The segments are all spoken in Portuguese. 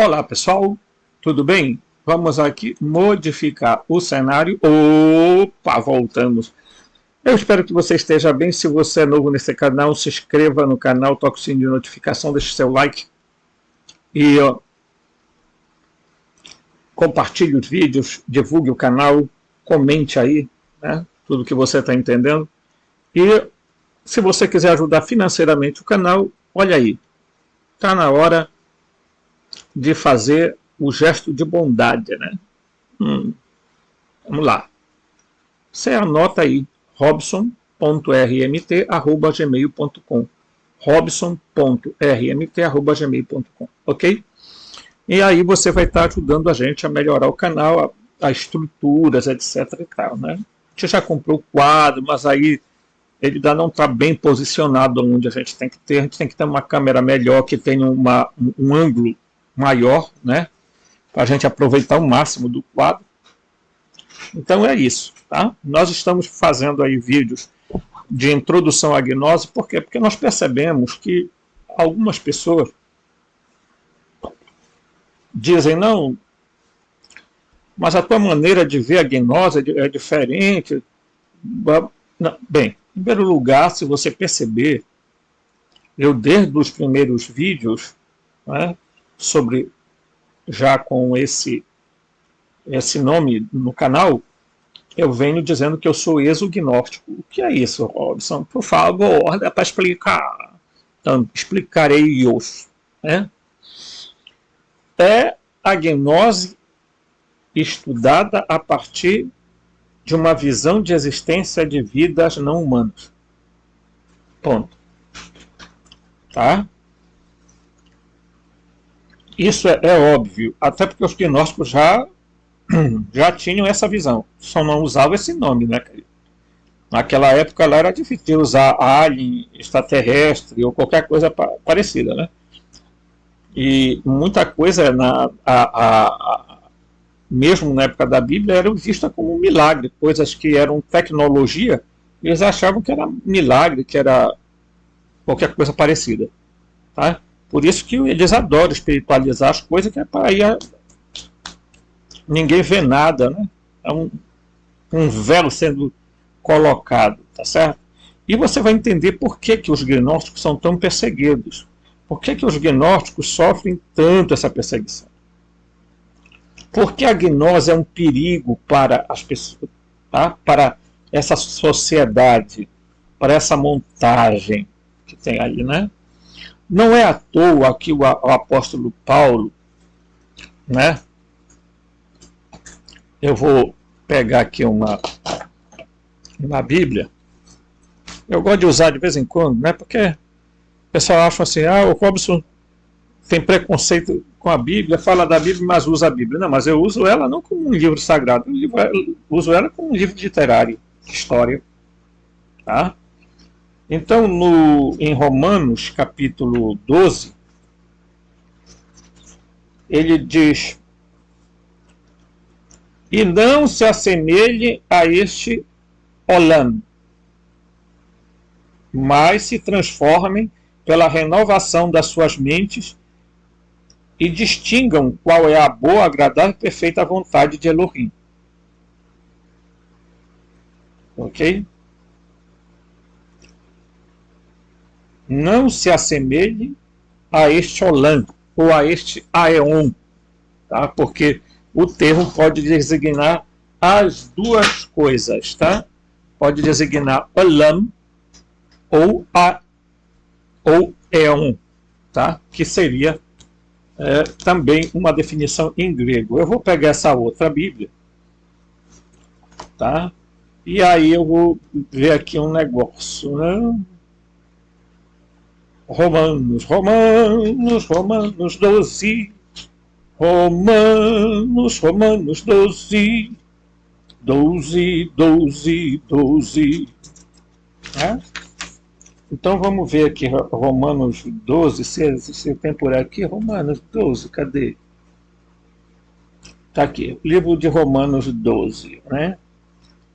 Olá pessoal, tudo bem? Vamos aqui modificar o cenário. Opa, voltamos. Eu espero que você esteja bem. Se você é novo nesse canal, se inscreva no canal, toque o sininho de notificação, deixe seu like e compartilhe os vídeos, divulgue o canal, comente aí, né, tudo que você está entendendo. E se você quiser ajudar financeiramente o canal, olha aí, está na hora de fazer o gesto de bondade, né? Vamos lá. Você anota aí, robson.rmt@gmail.com, robson.rmt@gmail.com, ok? E aí você vai estar ajudando a gente a melhorar o canal, a estruturas, etc e tal, né? A gente já comprou o quadro, mas aí ele ainda não está bem posicionado onde a gente tem que ter. A gente tem que ter uma câmera melhor, que tenha um ângulo maior, né? Para a gente aproveitar o máximo do quadro. Então é isso, tá? Nós estamos fazendo aí vídeos de introdução à gnose, por quê? Porque nós percebemos que algumas pessoas dizem, não, mas a tua maneira de ver a gnose é diferente. Não, bem, em primeiro lugar, se você perceber, eu desde os primeiros vídeos, né, sobre, já com esse nome no canal, eu venho dizendo que eu sou exognóstico. O que é isso, Robson? Por favor, dá para explicar. Então, explicarei-os. Né? É a gnose estudada a partir de uma visão de existência de vidas não humanas. Ponto. Tá? Isso é óbvio, até porque os gnósticos já tinham essa visão, só não usavam esse nome, né? Naquela época lá era difícil usar alien, extraterrestre ou qualquer coisa parecida, né? E muita coisa, mesmo na época da Bíblia, era vista como um milagre, coisas que eram tecnologia, eles achavam que era milagre, que era qualquer coisa parecida. Tá? Por isso que eles adoram espiritualizar as coisas, que é para aí ninguém vê nada, né? É um véu sendo colocado, tá certo? E você vai entender por que os gnósticos são tão perseguidos. Por que os gnósticos sofrem tanto essa perseguição? Porque a gnose é um perigo para as pessoas, tá? Para essa sociedade, para essa montagem que tem aí, né? Não é à toa que o apóstolo Paulo, né? Eu vou pegar aqui uma Bíblia. Eu gosto de usar de vez em quando, né? Porque o pessoal acha assim, o Robson tem preconceito com a Bíblia, fala da Bíblia, mas usa a Bíblia. Não, mas eu uso ela não como um livro sagrado, eu uso ela como um livro literário, de história. Tá? Então, em Romanos, capítulo 12, ele diz, e não se assemelhe a este Olam, mas se transformem pela renovação das suas mentes e distingam qual é a boa, agradável e perfeita vontade de Elohim. Ok? Não se assemelhe a este Olam ou a este Aeon, tá? Porque o termo pode designar as duas coisas, tá? Pode designar Olam ou Eon, tá? Que seria também uma definição em grego. Eu vou pegar essa outra Bíblia, tá? E aí eu vou ver aqui um negócio, né? Romanos 12. Romanos 12. 12. Né? Então vamos ver aqui Romanos 12, se tem por aqui, Romanos 12, cadê? Está aqui, livro de Romanos 12, né?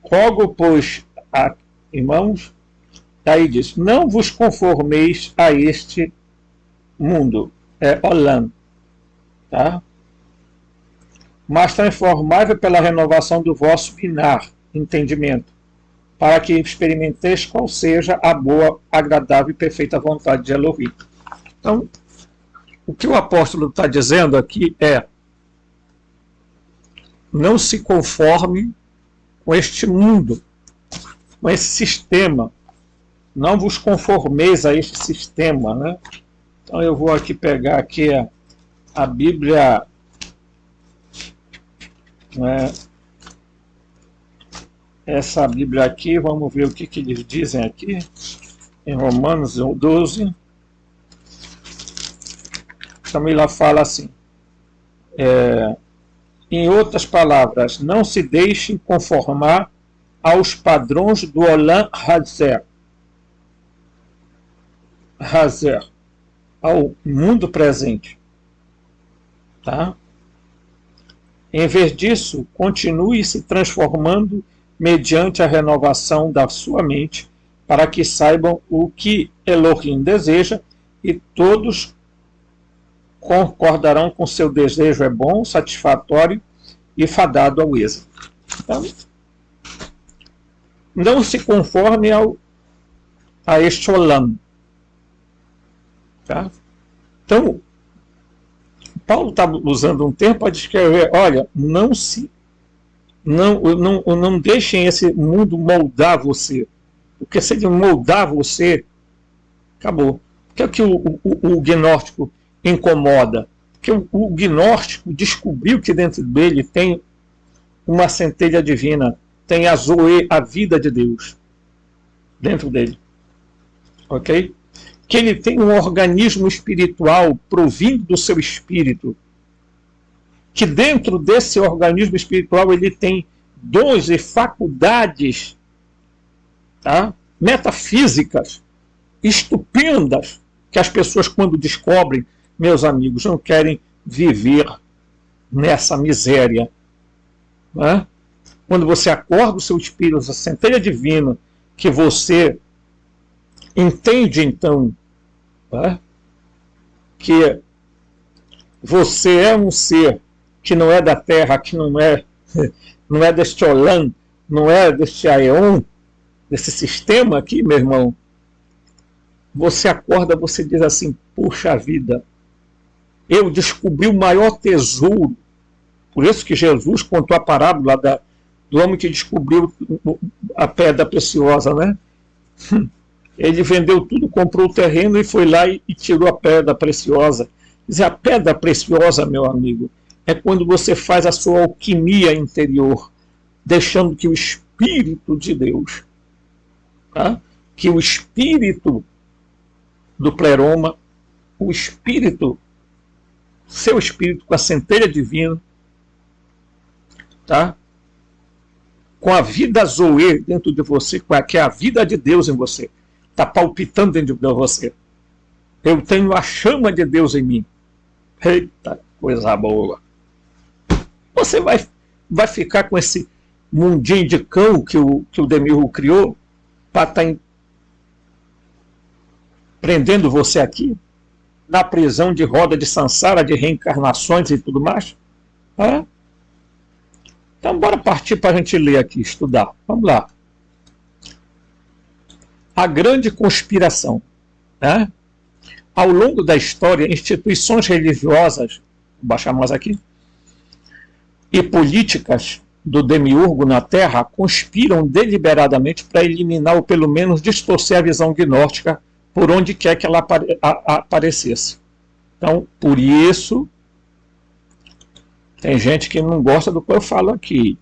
Rogo, pois, irmãos, aí diz, não vos conformeis a este mundo, Olam, tá? Mas transformável pela renovação do vosso binar, entendimento, para que experimenteis qual seja a boa, agradável e perfeita vontade de Elohim. Então, o que o apóstolo está dizendo aqui é: não se conforme com este mundo, com esse sistema. Não vos conformeis a este sistema, né? Então eu vou aqui pegar aqui a Bíblia, né? Essa Bíblia aqui, vamos ver o que eles dizem aqui, em Romanos 12. Também lá fala assim, em outras palavras, não se deixem conformar aos padrões do Olam Hazer, ao mundo presente. Tá? Em vez disso, continue se transformando mediante a renovação da sua mente, para que saibam o que Elohim deseja, e todos concordarão com seu desejo é bom, satisfatório e fadado ao êxito. Então, não se conforme a este Olam. Tá? Então, Paulo está usando um termo para descrever, olha, não deixem esse mundo moldar você. Porque se ele moldar você, acabou. O que é que o gnóstico incomoda? Porque o gnóstico descobriu que dentro dele tem uma centelha divina, tem a Zoe, a vida de Deus, dentro dele. Ok? Que ele tem um organismo espiritual provindo do seu espírito, que dentro desse organismo espiritual ele tem dons e faculdades, tá? Metafísicas estupendas, que as pessoas, quando descobrem, meus amigos, não querem viver nessa miséria. Né? Quando você acorda o seu espírito, essa centelha divina, que você entende, então, né, que você é um ser que não é da Terra, que não é deste Olam, não é deste Aeon, desse sistema aqui, meu irmão. Você acorda, você diz assim, puxa vida, eu descobri o maior tesouro. Por isso que Jesus contou a parábola do homem que descobriu a pedra preciosa, né? Ele vendeu tudo, comprou o terreno e foi lá e tirou a pedra preciosa. Quer dizer, a pedra preciosa, meu amigo, é quando você faz a sua alquimia interior, deixando que o Espírito de Deus, tá? Que o Espírito do pleroma, o Espírito, seu Espírito com a centelha divina, tá? Com a vida Zoe dentro de você, que é a vida de Deus em você, está palpitando dentro de você. Eu tenho a chama de Deus em mim. Eita, coisa boa. Você vai ficar com esse mundinho de cão que o Demiurgo criou para estar prendendo você aqui, na prisão de roda de Sansara, de reencarnações e tudo mais? É? Então, bora partir para a gente ler aqui, estudar. Vamos lá. A grande conspiração. Né? Ao longo da história, instituições religiosas, vou baixar mais aqui, e políticas do Demiurgo na Terra conspiram deliberadamente para eliminar ou pelo menos distorcer a visão gnóstica por onde quer que ela aparecesse. Então, por isso, tem gente que não gosta do que eu falo aqui.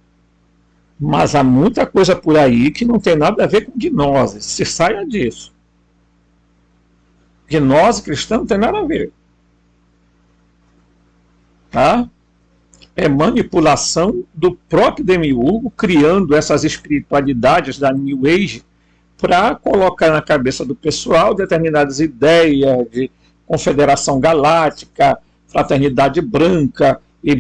Mas há muita coisa por aí que não tem nada a ver com gnose. Se saia disso. Gnose cristã não tem nada a ver. Tá? É manipulação do próprio Demiurgo, criando essas espiritualidades da New Age para colocar na cabeça do pessoal determinadas ideias de confederação galáctica, fraternidade branca, e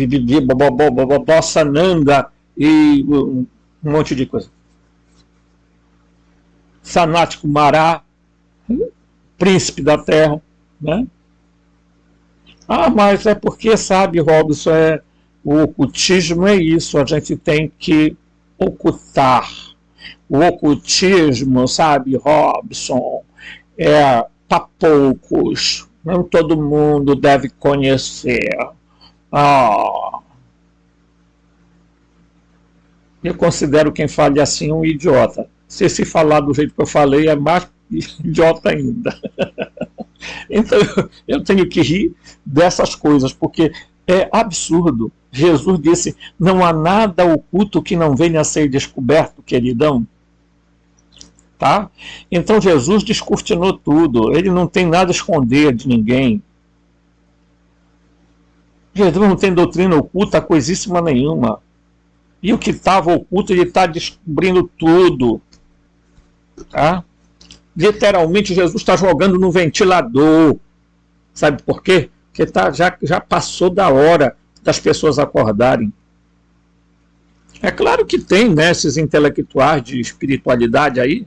Bossananda, e um monte de coisa. Sanático Mará, príncipe da Terra, né? Ah, mas é porque, sabe, Robson, o ocultismo é isso, a gente tem que ocultar. O ocultismo, sabe, Robson, é para poucos. Não todo mundo deve conhecer. Ah, eu considero quem fale assim um idiota. Se falar do jeito que eu falei, é mais idiota ainda. Então eu tenho que rir dessas coisas, porque é absurdo. Jesus disse: não há nada oculto que não venha a ser descoberto, queridão. Tá? Então Jesus descortinou tudo. Ele não tem nada a esconder de ninguém. Jesus não tem doutrina oculta, coisíssima nenhuma. E o que estava oculto, ele está descobrindo tudo. Tá? Literalmente, Jesus está jogando no ventilador. Sabe por quê? Porque já passou da hora das pessoas acordarem. É claro que tem, né, esses intelectuais de espiritualidade aí,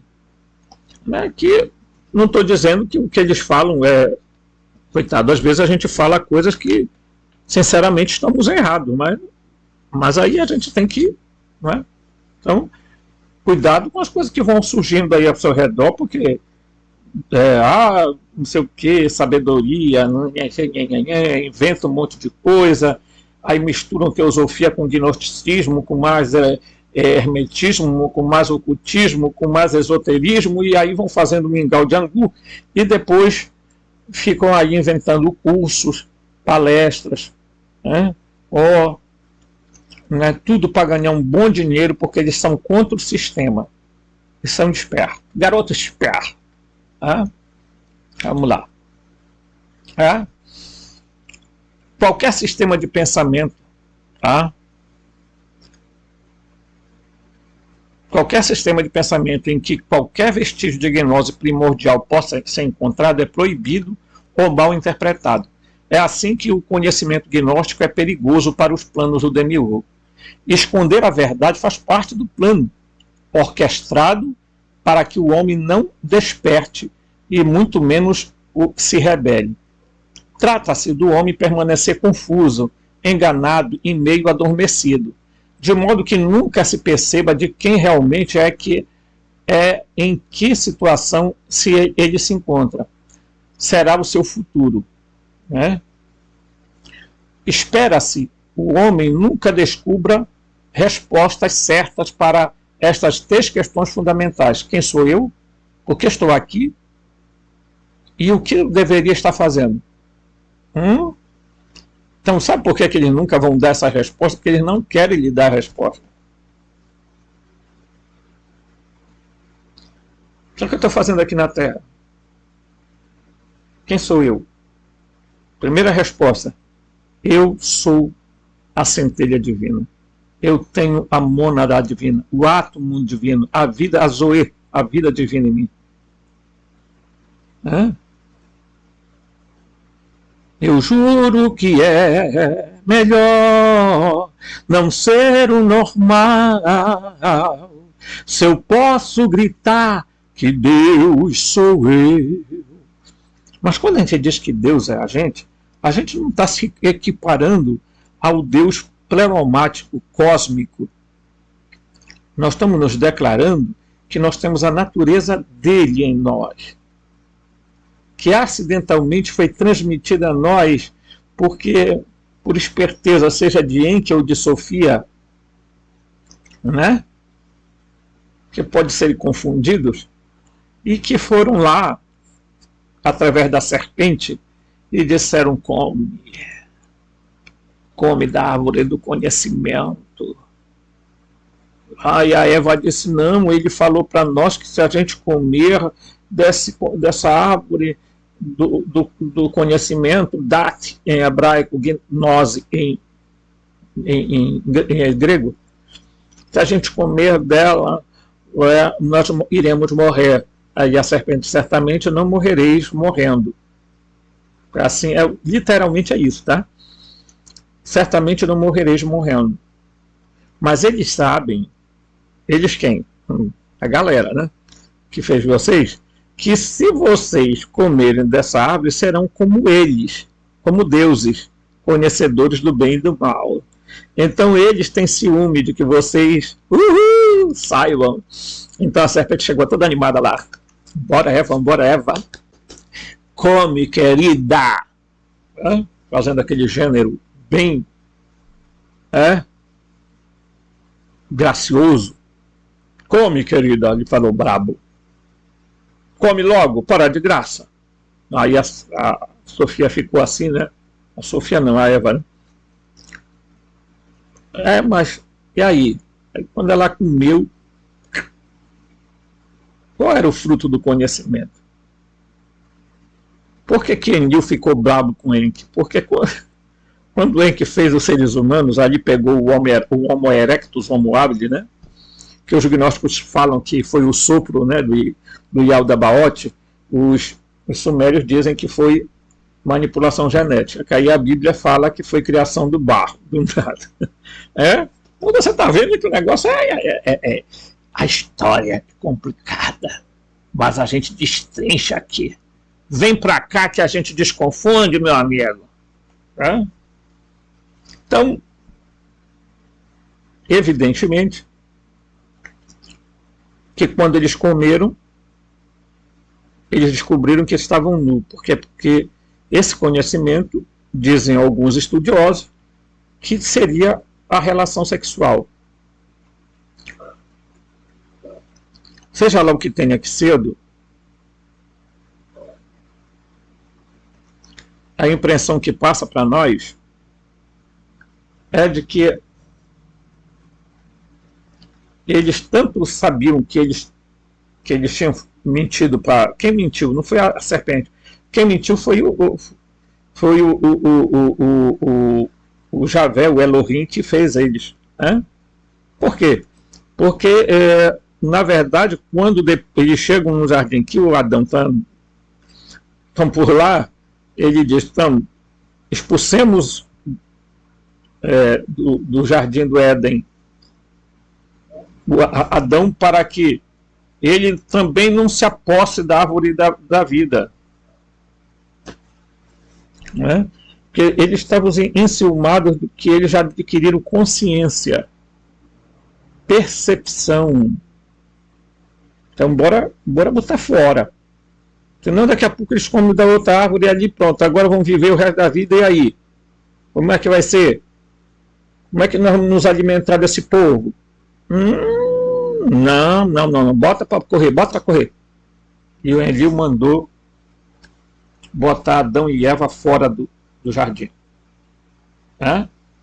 né, que não estou dizendo que o que eles falam é... Coitado, às vezes a gente fala coisas que, sinceramente, estamos errados, mas aí a gente tem que... Não é? Então, cuidado com as coisas que vão surgindo aí ao seu redor, porque não sei o que, sabedoria, inventa um monte de coisa, aí misturam teosofia com gnosticismo, com mais hermetismo, com mais ocultismo, com mais esoterismo, e aí vão fazendo mingau de angu, e depois ficam aí inventando cursos, palestras, né? Né, tudo para ganhar um bom dinheiro, porque eles são contra o sistema. Eles são espertos. Garoto esperto. Vamos lá. Qualquer sistema de pensamento, qualquer sistema de pensamento em que qualquer vestígio de gnose primordial possa ser encontrado é proibido ou mal interpretado. É assim que o conhecimento gnóstico é perigoso para os planos do demiurgo. Esconder a verdade faz parte do plano orquestrado para que o homem não desperte e muito menos se rebele. Trata-se do homem permanecer confuso, enganado e meio adormecido, de modo que nunca se perceba de quem realmente em que situação ele se encontra. Será o seu futuro. Né? Espera-se o homem nunca descubra respostas certas para estas três questões fundamentais. Quem sou eu? Por que estou aqui? E o que eu deveria estar fazendo? Então, sabe por que eles nunca vão dar essa resposta? Porque eles não querem lhe dar a resposta. O que eu estou fazendo aqui na Terra? Quem sou eu? Primeira resposta: eu sou a centelha divina. Eu tenho a mônada divina, o átomo divino, a vida, a zoe, a vida divina em mim. Eu juro que é melhor não ser o normal, se eu posso gritar que Deus sou eu. Mas quando a gente diz que Deus é a gente não está se equiparando ao Deus pleromático, cósmico. Nós estamos nos declarando que nós temos a natureza dele em nós, que acidentalmente foi transmitida a nós porque, por esperteza, seja de Enki ou de Sofia, né? Que pode ser confundidos, e que foram lá, através da serpente, e disseram: come da árvore do conhecimento. E a Eva disse: não, ele falou para nós que se a gente comer dessa árvore do conhecimento, dat em hebraico, gnose em grego, se a gente comer dela, nós iremos morrer. Aí a serpente: certamente não morrereis morrendo. Assim, literalmente é isso, tá? Certamente não morrereis morrendo. Mas eles sabem, eles quem? A galera, né? Que fez vocês, que se vocês comerem dessa árvore, serão como eles. como deuses, conhecedores do bem e do mal. Então eles têm ciúme de que vocês saibam. Então a serpente chegou toda animada lá. Bora, Eva. Come, querida. Fazendo aquele gênero bem gracioso. Come, querida, ele falou brabo. Come logo, para de graça. Aí a Sofia ficou assim, né? A Sofia não, a Eva, né? Mas e aí? Quando ela comeu, qual era o fruto do conhecimento? Por que Enlil ficou bravo com Enki? Porque quando Enki fez os seres humanos, ali pegou o Homo erectus, Homo habilis, né? Que os gnósticos falam que foi o sopro, né, do Yaldabaoth. Os sumérios dizem que foi manipulação genética, que aí a Bíblia fala que foi criação do barro, do nada. Então você está vendo que o negócio a história é complicada, mas a gente destrincha aqui. Vem para cá que a gente desconfunde, meu amigo. Então, evidentemente, que quando eles comeram, eles descobriram que estavam nus. Porque esse conhecimento, dizem alguns estudiosos, que seria a relação sexual. Seja lá o que tenha que cedo, a impressão que passa para nós é de que eles tanto sabiam que eles tinham mentido para... Quem mentiu? Não foi a serpente. Quem mentiu foi o Javé, o Elohim, que fez eles. Por quê? Porque, na verdade, quando eles chegam no jardim que o Adão estão por lá, ele diz, expulsemos do jardim do Éden Adão para que ele também não se aposse da árvore da vida. Porque eles estavam enciumados do que eles já adquiriram consciência, percepção. Então, bora botar fora. Senão, daqui a pouco eles comem da outra árvore e ali pronto. Agora vão viver o resto da vida e aí? Como é que vai ser? Como é que nós vamos nos alimentar desse povo? Não. Bota para correr. E o Enlil mandou botar Adão e Eva fora do jardim.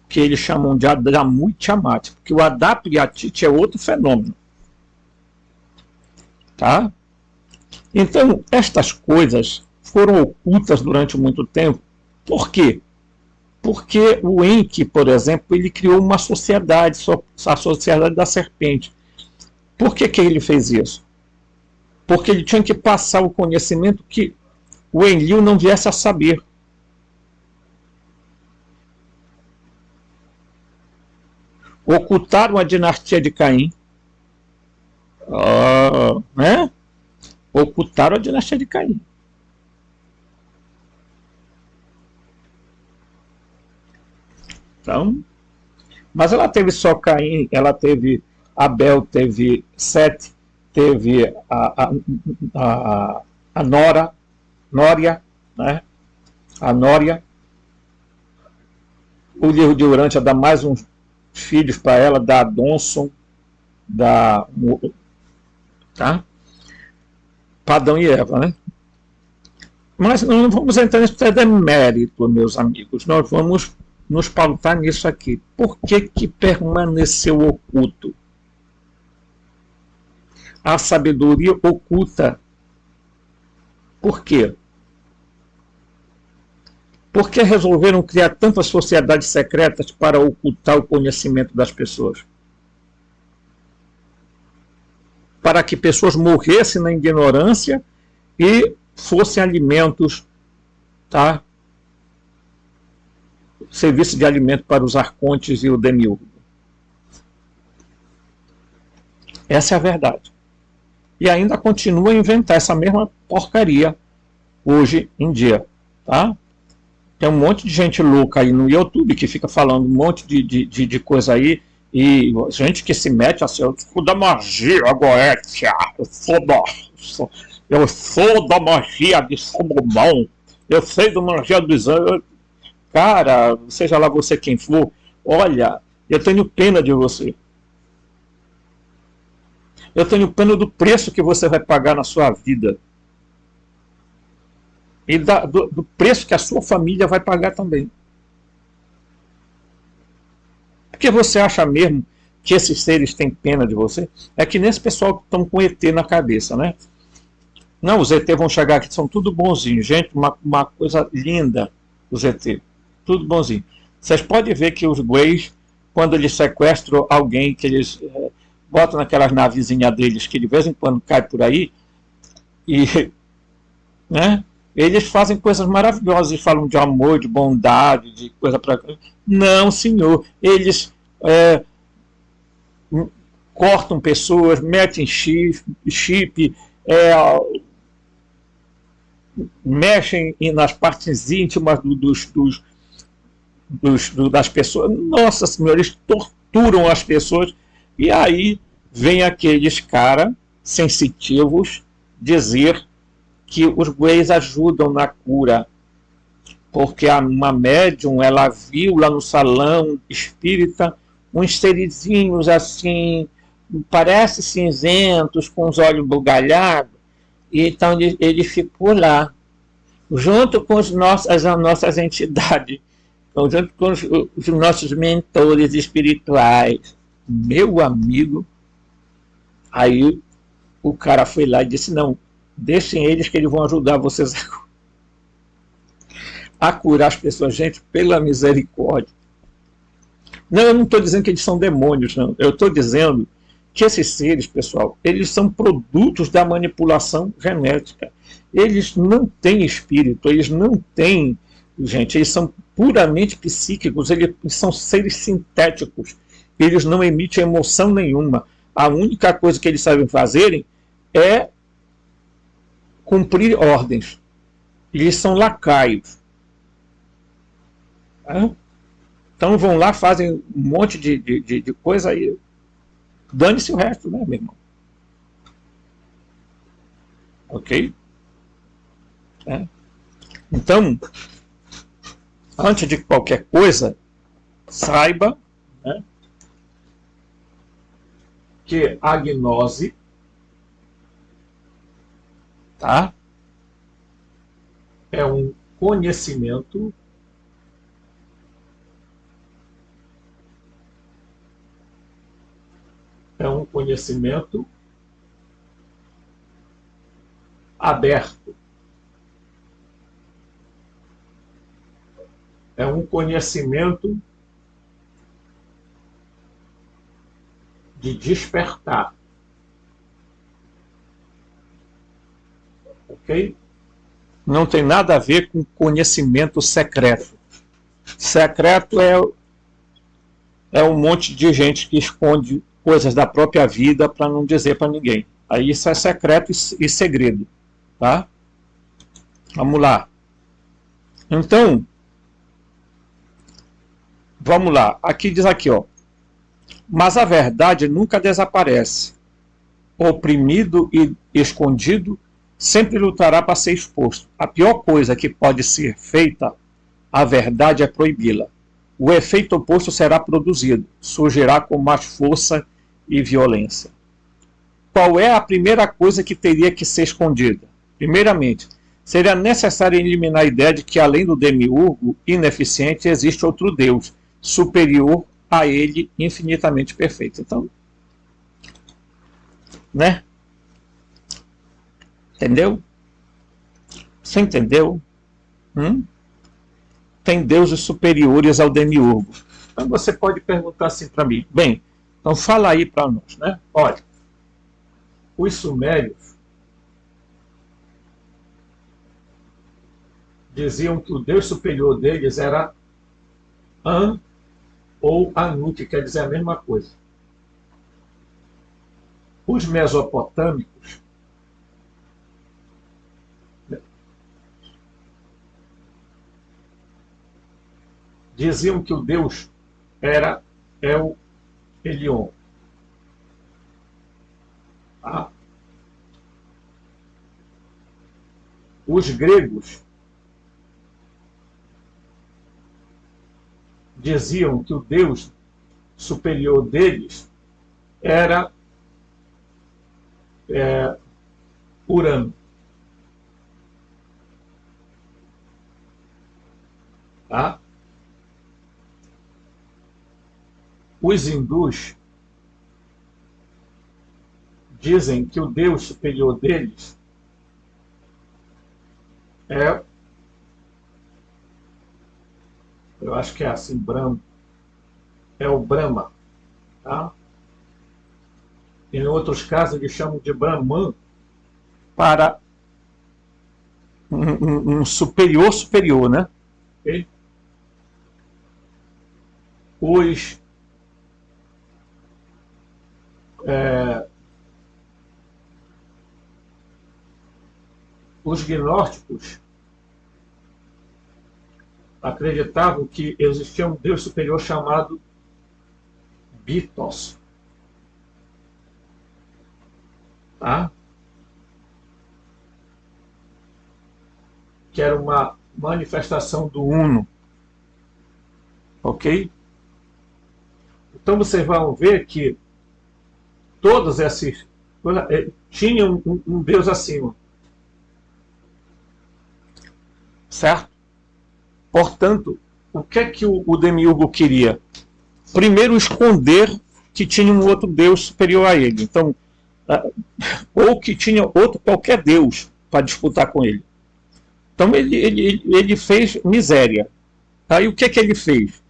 Que eles chamam de Adamu e Tiamat. Porque o Adap e Atite é outro fenômeno. Tá? Então, estas coisas foram ocultas durante muito tempo. Por quê? Porque o Enki, por exemplo, ele criou uma sociedade, a sociedade da serpente. Por que ele fez isso? Porque ele tinha que passar o conhecimento que o Enlil não viesse a saber. Ocultaram a dinastia de Caim. Ocultaram a dinastia de Caim. Então, mas ela teve só Caim, ela teve Abel, teve Sete, teve a Nória, né? A Nória. O livro de Urântia dá mais uns filhos para ela, da Adonson, tá? Adão e Eva, né? Mas não vamos entrar nesse demérito, meus amigos. Nós vamos nos pautar nisso aqui. Por que permaneceu oculto? A sabedoria oculta. Por quê? Por que resolveram criar tantas sociedades secretas para ocultar o conhecimento das pessoas? Para que pessoas morressem na ignorância e fossem alimentos, tá? Serviço de alimento para os arcontes e o demiurgo. Essa é a verdade. E ainda continua a inventar essa mesma porcaria hoje em dia, tá? Tem um monte de gente louca aí no YouTube que fica falando um monte de coisa aí. E gente que se mete assim, eu sou da magia goécia, eu sou da magia de Salomão, eu sei da magia dos anjos. Cara, seja lá você quem for, olha, eu tenho pena de você. Eu tenho pena do preço que você vai pagar na sua vida. E do preço que a sua família vai pagar também. Porque você acha mesmo que esses seres têm pena de você? É que nesse pessoal que estão com ET na cabeça, né? Não, os ET vão chegar aqui, são tudo bonzinhos. Gente, uma coisa linda, os ET. Tudo bonzinho. Vocês podem ver que os Greys, quando eles sequestram alguém, que eles botam naquelas navezinhas deles, que de vez em quando cai por aí, e né, eles fazem coisas maravilhosas, eles falam de amor, de bondade, de coisa para... Não, senhor. Eles cortam pessoas, metem chip, mexem nas partes íntimas das pessoas. Nossa senhora, eles torturam as pessoas. E aí vem aqueles caras sensitivos dizer que os Greys ajudam na cura, porque uma médium, ela viu lá no salão espírita uns serizinhos assim, parece cinzentos, com os olhos bugalhados, e então ele ficou lá, junto com as nossas entidades, junto com os nossos mentores espirituais. Meu amigo, aí o cara foi lá e disse, não, deixem eles que eles vão ajudar vocês a curar as pessoas. Gente, pela misericórdia. Não, eu não estou dizendo que eles são demônios, não. Eu estou dizendo que esses seres, pessoal, eles são produtos da manipulação genética. Eles não têm espírito, eles não têm... Gente, eles são puramente psíquicos, eles são seres sintéticos. Eles não emitem emoção nenhuma. A única coisa que eles sabem fazerem é cumprir ordens. Eles são lacaios. Então vão lá, fazem um monte de coisa aí. Dane-se o resto, né, meu irmão? Ok? Então, antes de qualquer coisa, saiba, né, que a gnose, tá, é um conhecimento aberto. É um conhecimento de despertar. Ok? Não tem nada a ver com conhecimento secreto. Secreto é um monte de gente que esconde coisas da própria vida para não dizer para ninguém. Aí isso é secreto e segredo. Tá? Vamos lá. Então, vamos lá. Aqui diz aqui, ó. Mas a verdade nunca desaparece. Oprimido e escondido sempre lutará para ser exposto. A pior coisa que pode ser feita à verdade é proibi-la. O efeito oposto será produzido, surgirá com mais força e violência. Qual é a primeira coisa que teria que ser escondida? Primeiramente, seria necessário eliminar a ideia de que, além do demiurgo ineficiente, existe outro Deus, superior a ele, infinitamente perfeito. Então, né? Entendeu? Você entendeu? Tem deuses superiores ao demiurgo. Então você pode perguntar assim para mim, bem, então fala aí para nós, né? Olha, os sumérios diziam que o deus superior deles era An ou Anu, que quer dizer a mesma coisa. Os mesopotâmicos diziam que o Deus era El Elyon. Tá? Os gregos diziam que o Deus superior deles era Urano. Tá? Os hindus dizem que o Deus superior deles eu acho que é assim, Brahma, é o Brahma. Tá? Em outros casos eles chamam de Brahman para um superior, né? Okay? Os gnósticos acreditavam que existia um Deus superior chamado Bitos. Tá? Que era uma manifestação do Uno. Ok? Então vocês vão ver que todos esses tinham um Deus acima. Certo? Portanto, o que é que o demiurgo queria? Primeiro, esconder que tinha um outro Deus superior a ele. Então, ou que tinha outro qualquer Deus para disputar com ele. Então ele fez miséria. Aí o que é que ele fez?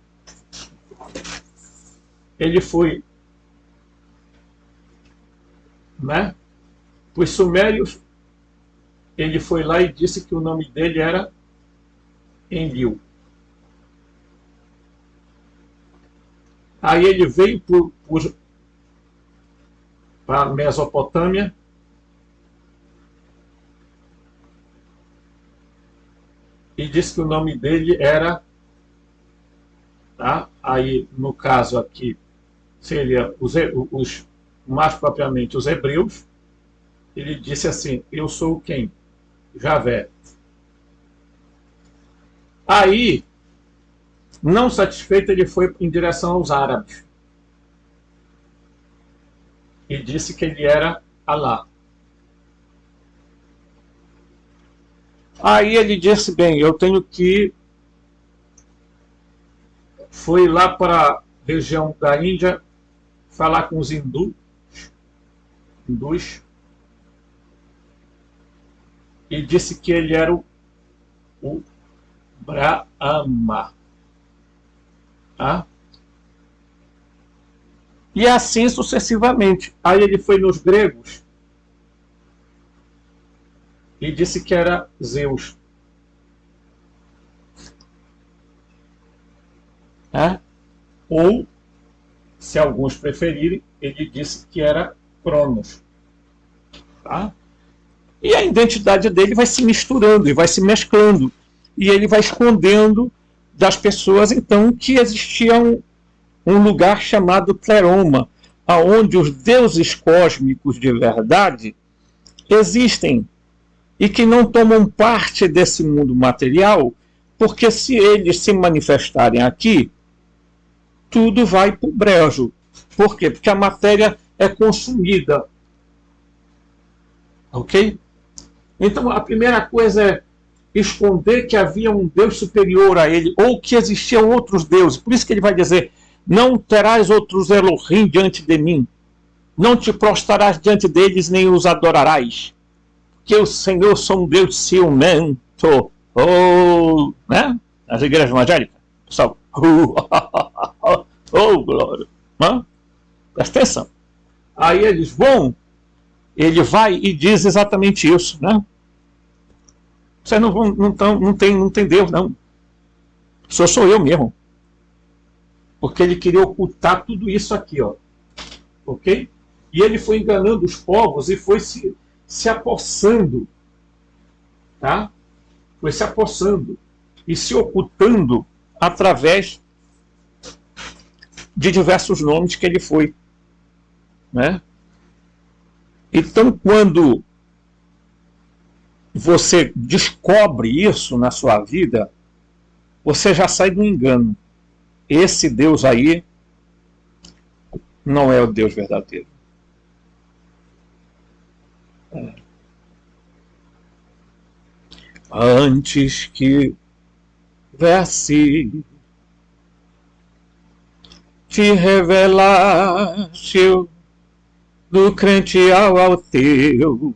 Ele foi, né? Os sumérios, ele foi lá e disse que o nome dele era Enlil. Aí ele veio para a Mesopotâmia e disse que o nome dele era, tá? Aí no caso aqui seria os mais propriamente os hebreus. Ele disse assim: eu sou quem? Javé. Aí, não satisfeito, ele foi em direção aos árabes e disse que ele era Alá. Aí ele disse: bem, eu tenho que... Foi lá para a região da Índia falar com os hindus e disse que ele era o Brahma. Tá? E assim sucessivamente. Aí ele foi nos gregos e disse que era Zeus. Ou, se alguns preferirem, ele disse que era Cronos. Tá? E a identidade dele vai se misturando e vai se mesclando. E ele vai escondendo das pessoas, então, que existia um lugar chamado Pleroma, onde os deuses cósmicos de verdade existem e que não tomam parte desse mundo material, porque se eles se manifestarem aqui, tudo vai para o brejo. Por quê? Porque a matéria é consumida. Ok? Então a primeira coisa é esconder que havia um Deus superior a ele, ou que existiam outros deuses. Por isso que ele vai dizer: não terás outros Elohim diante de mim, não te prostrarás diante deles, nem os adorarás, que o Senhor sou um Deus ciumento. Né? As igrejas evangélicas, pessoal, glória, presta atenção. Aí eles vão, ele vai e diz exatamente isso, né? Vocês não tem Deus, não. Sou eu mesmo. Porque ele queria ocultar tudo isso aqui, ó. Ok? E ele foi enganando os povos e foi se apossando. Tá? Foi se apossando e se ocultando através de diversos nomes que ele foi, né? Então, quando você descobre isso na sua vida, você já sai do engano. Esse Deus aí não é o Deus verdadeiro. Antes que viesse te revelaste do crente ao ateu,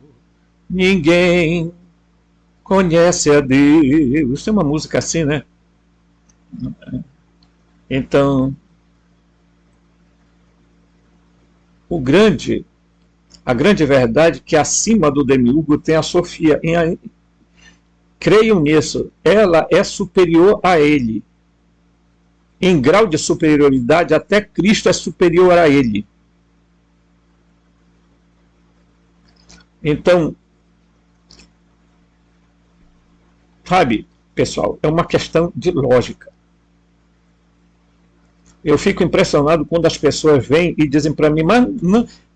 ninguém conhece a Deus. Tem uma música assim, né? Então, a grande verdade é que acima do demiurgo tem a Sofia. Creiam nisso, ela é superior a ele. Em grau de superioridade, até Cristo é superior a ele. Então, sabe, pessoal, é uma questão de lógica. Eu fico impressionado quando as pessoas vêm e dizem para mim, mas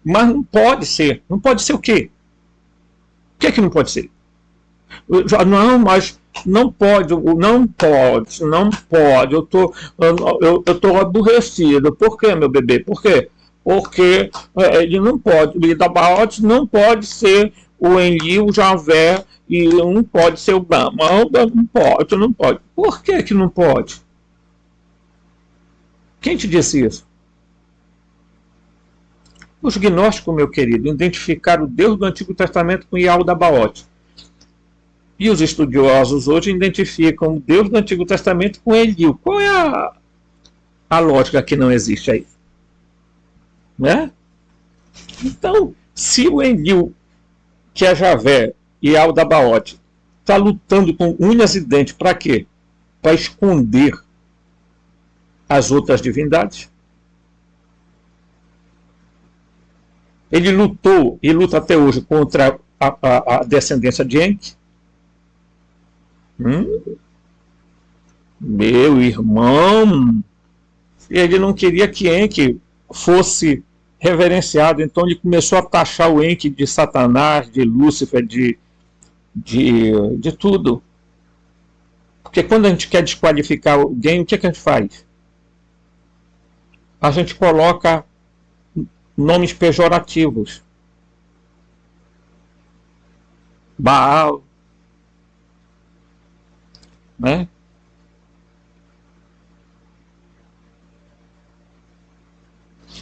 não pode ser. Não pode ser o quê? O que é que não pode ser? Não, mas não pode, eu tô aborrecido. Por quê, meu bebê? Por quê? Porque ele não pode, o Idabaote não pode ser o Enlil, o Javé, e não pode ser o Brahma. Não pode. Por que não pode? Quem te disse isso? Os gnósticos, meu querido, identificaram o Deus do Antigo Testamento com Yaldabaoth. E os estudiosos hoje identificam o Deus do Antigo Testamento com Enlil. Qual é a lógica que não existe aí? Né? Então, se o Enlil, que é Javé, e Yaldabaoth, está lutando com unhas e dentes, para quê? Para esconder as outras divindades. Ele lutou e luta até hoje contra a descendência de Enki. Meu irmão, ele não queria que Enki fosse reverenciado, então ele começou a taxar o Enki de Satanás, de Lúcifer, de tudo. Porque quando a gente quer desqualificar alguém, o que a gente faz? A gente coloca nomes pejorativos. Baal, né?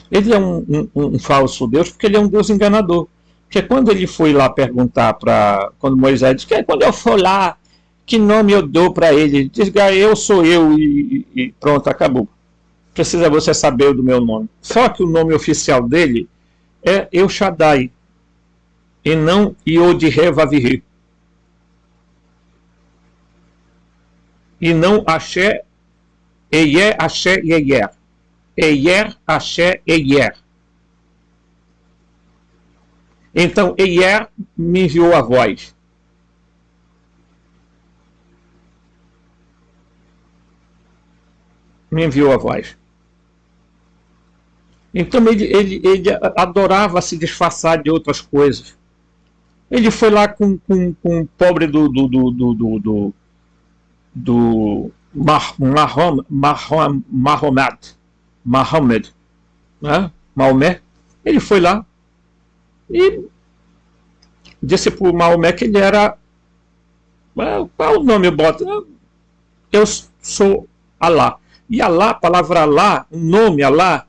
Ele é um falso Deus porque ele é um Deus enganador. Porque quando ele foi lá perguntar quando Moisés disse que quando eu for lá, que nome eu dou para ele? Diz, eu sou eu e pronto, acabou. Precisa você saber do meu nome. Só que o nome oficial dele é El Shaddai e não Yod-Heh-Vav-Heh. E não Axé, Eyer, Axé e Eyer. Eyer, Axé, Eyer. Então, Eyer me enviou a voz. Me enviou a voz. Então ele adorava se disfarçar de outras coisas. Ele foi lá com o pobre do Mahomet, né? Maomé. Ele foi lá e disse para o Maomé que ele era... Qual o nome eu boto? Eu sou Alá. E Alá, a palavra Alá, o nome Alá,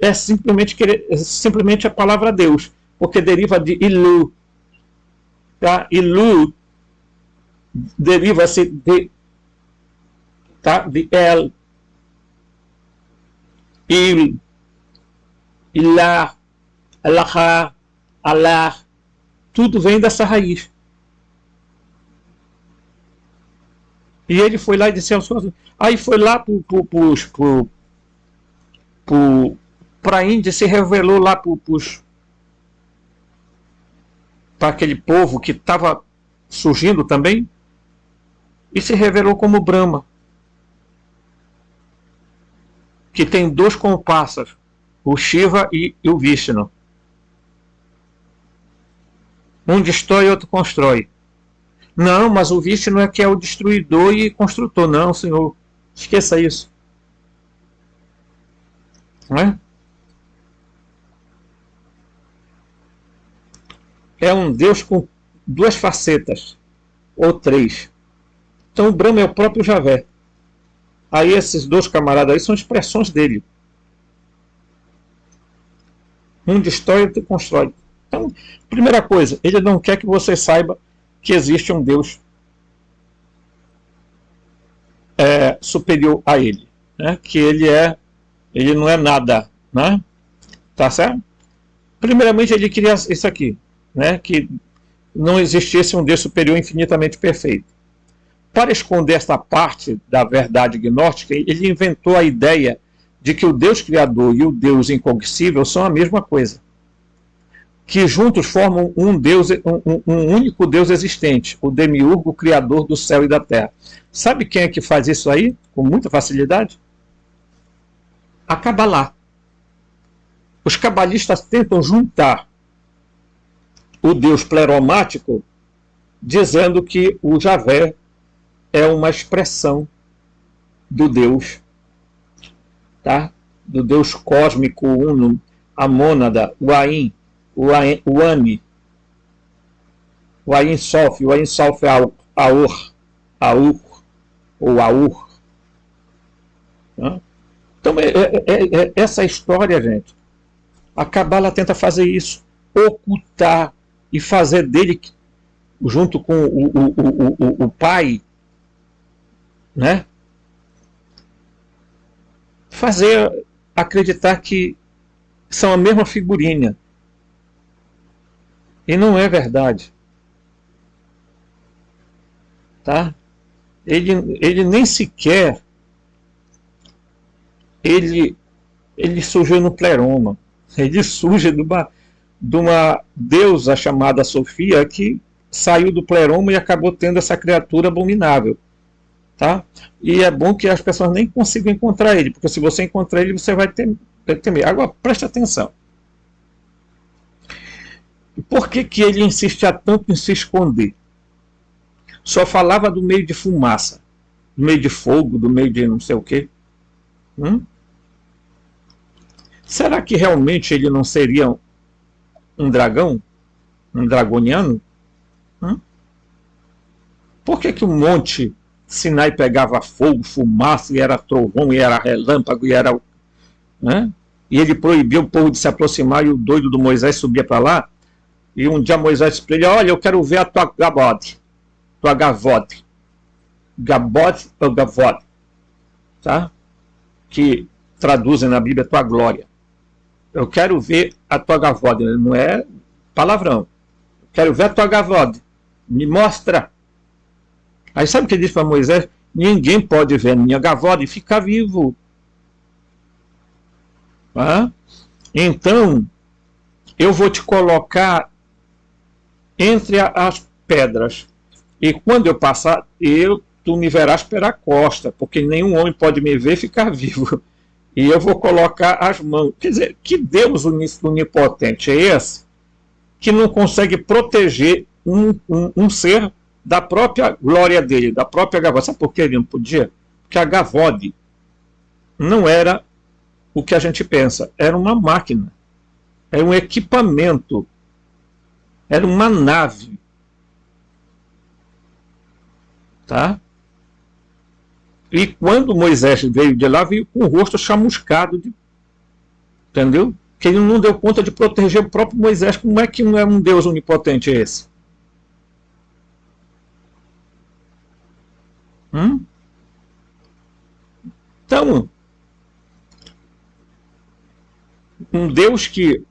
é simplesmente a palavra Deus, porque deriva de Ilu. Tá? Ilu deriva-se de El, Il, Ilah, Alahá, Allah, tudo vem dessa raiz. E ele foi lá e disse aí foi lá para a Índia, se revelou lá para aquele povo que estava surgindo também, e se revelou como Brahma. que tem dois comparsas, o Shiva e o Vishnu. Um destrói e outro constrói. Não, mas o Vishnu é que é o destruidor e construtor. Não, senhor. Esqueça isso. Não é? É um Deus com duas facetas, ou três. Então o Brahma é o próprio Javé. Aí esses dois camaradas aí são expressões dele. Um destrói e outro constrói. Então, primeira coisa, ele não quer que você saiba que existe um Deus superior a ele, né? Que ele não é nada, né? Tá certo? Primeiramente ele queria isso aqui, né? Que não existisse um Deus superior infinitamente perfeito. Para esconder esta parte da verdade gnóstica, ele inventou a ideia de que o Deus criador e o Deus incognoscível são a mesma coisa, que juntos formam um único Deus existente, o demiurgo criador do céu e da terra. Sabe quem é que faz isso aí com muita facilidade? A Cabalá. Os cabalistas tentam juntar o Deus pleromático, dizendo que o Javé é uma expressão do Deus, tá? Do Deus cósmico uno, a mônada, o Ain, o Ani, o Ain Sof, o Ain Sof é Aur, ou Aur. Tá? Então, essa história, gente, a Cabala tenta fazer isso, ocultar e fazer dele, junto com o pai, né? Fazer acreditar que são a mesma figurinha. E não é verdade. Tá? Ele nem sequer ele surgiu no pleroma. Ele surge de uma deusa chamada Sofia que saiu do pleroma e acabou tendo essa criatura abominável. Tá? E é bom que as pessoas nem consigam encontrar ele, porque se você encontrar ele, você vai temer. Agora, preste atenção. Por que ele insistia tanto em se esconder? Só falava do meio de fumaça, do meio de fogo, do meio de não sei o quê. Será que realmente ele não seria um dragão? Um dragoniano? Por que o monte Sinai pegava fogo, fumaça, e era trovão, e era relâmpago, e era... né? E ele proibiu o povo de se aproximar, e o doido do Moisés subia para lá, e um dia Moisés disse para ele: olha, eu quero ver a tua gavode. Tua gavode. Gabode ou gavode. Tá? Que traduzem na Bíblia tua glória. Eu quero ver a tua gavode. Não é palavrão. Eu quero ver a tua gavode. Me mostra. Aí sabe o que ele disse para Moisés? Ninguém pode ver a minha gavode e ficar vivo. Tá? Então, eu vou te colocar entre as pedras. E quando eu passar, tu me verás pela costa, porque nenhum homem pode me ver e ficar vivo. E eu vou colocar as mãos. Quer dizer, que Deus onipotente é esse que não consegue proteger um ser da própria glória dele, da própria gavode? Sabe por que ele não podia? Porque a gavode não era o que a gente pensa. Era uma máquina. Era um equipamento. Era uma nave. Tá? E quando Moisés veio de lá, veio com o rosto chamuscado. Entendeu? Que ele não deu conta de proteger o próprio Moisés. Como é que não é um Deus onipotente esse? Então, um Deus que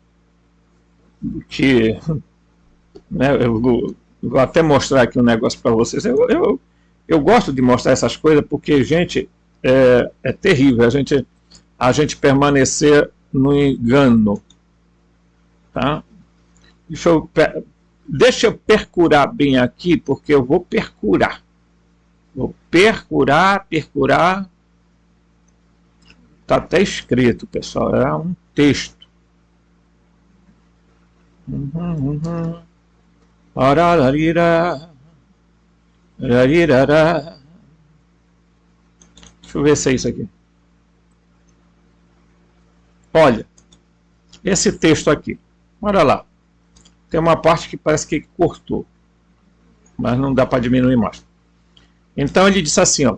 né, eu vou até mostrar aqui um negócio para vocês. Eu gosto de mostrar essas coisas porque, gente, é terrível a gente permanecer no engano. Tá? Deixa eu percurar bem aqui, porque eu vou percurar. Vou percurar. Está até escrito, pessoal, é um texto. Arararira, rarirará. Deixa eu ver se é isso aqui. Olha, esse texto aqui, olha lá. Tem uma parte que parece que cortou, mas não dá para diminuir mais. Então ele disse assim, ó: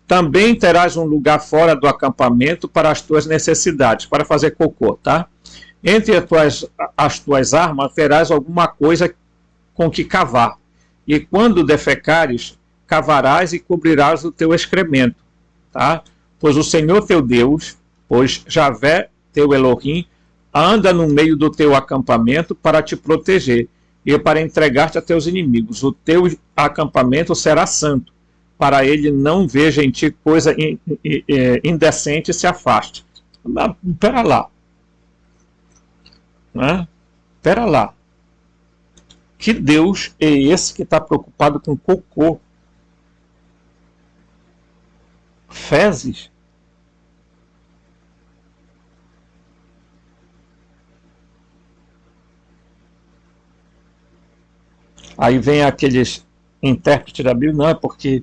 também terás um lugar fora do acampamento para as tuas necessidades, para fazer cocô, tá? Entre as tuas armas terás alguma coisa com que cavar, e quando defecares, cavarás e cobrirás o teu excremento, tá? Pois o Senhor teu Deus, pois Javé teu Elohim, anda no meio do teu acampamento para te proteger e para entregar-te a teus inimigos. O teu acampamento será santo, para ele não veja em ti coisa indecente e se afaste. Pera lá. Né? Pera lá. Que Deus é esse que está preocupado com cocô? Fezes? Aí vem aqueles intérpretes da Bíblia, não, é porque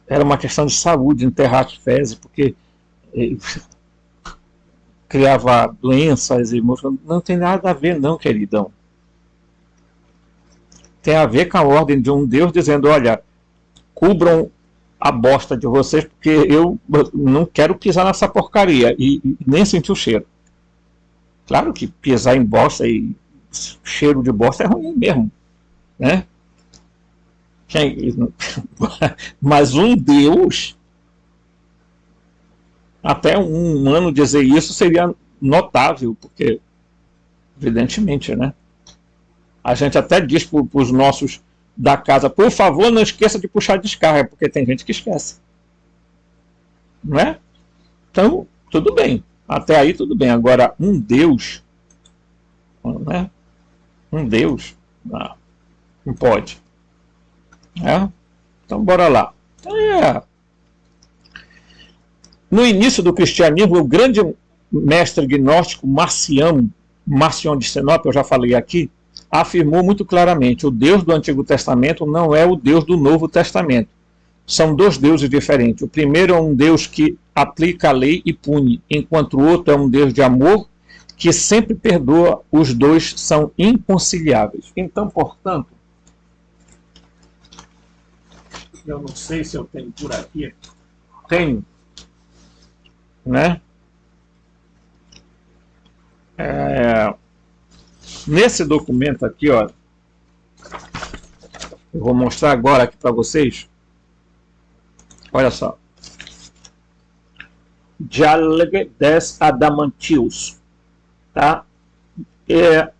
era uma questão de saúde enterrar as fezes, porque criava doenças e não tem nada a ver não, queridão. Tem a ver com a ordem de um Deus dizendo, olha, cubram a bosta de vocês, porque eu não quero pisar nessa porcaria e nem sentir o cheiro. Claro que pisar em bosta e cheiro de bosta é ruim mesmo, né? Mas um Deus, até um humano dizer isso seria notável, porque evidentemente, né? A gente até diz para os nossos da casa, por favor, não esqueça de puxar a descarga, porque tem gente que esquece, não é? Então, tudo bem, até aí tudo bem. Agora, um Deus, né? Um Deus, não pode. Então, bora lá. No início do cristianismo, o grande mestre gnóstico Marcião de Sinop, eu já falei aqui, afirmou muito claramente: o Deus do Antigo Testamento não é o Deus do Novo Testamento. São dois deuses diferentes. O primeiro é um Deus que aplica a lei e pune, enquanto o outro é um Deus de amor que sempre perdoa. Os dois são inconciliáveis. Então, portanto, eu não sei se eu tenho por aqui. Tenho, né? Nesse documento aqui, ó, eu vou mostrar agora aqui para vocês. Olha só. Dialogue des Adamantius, tá? É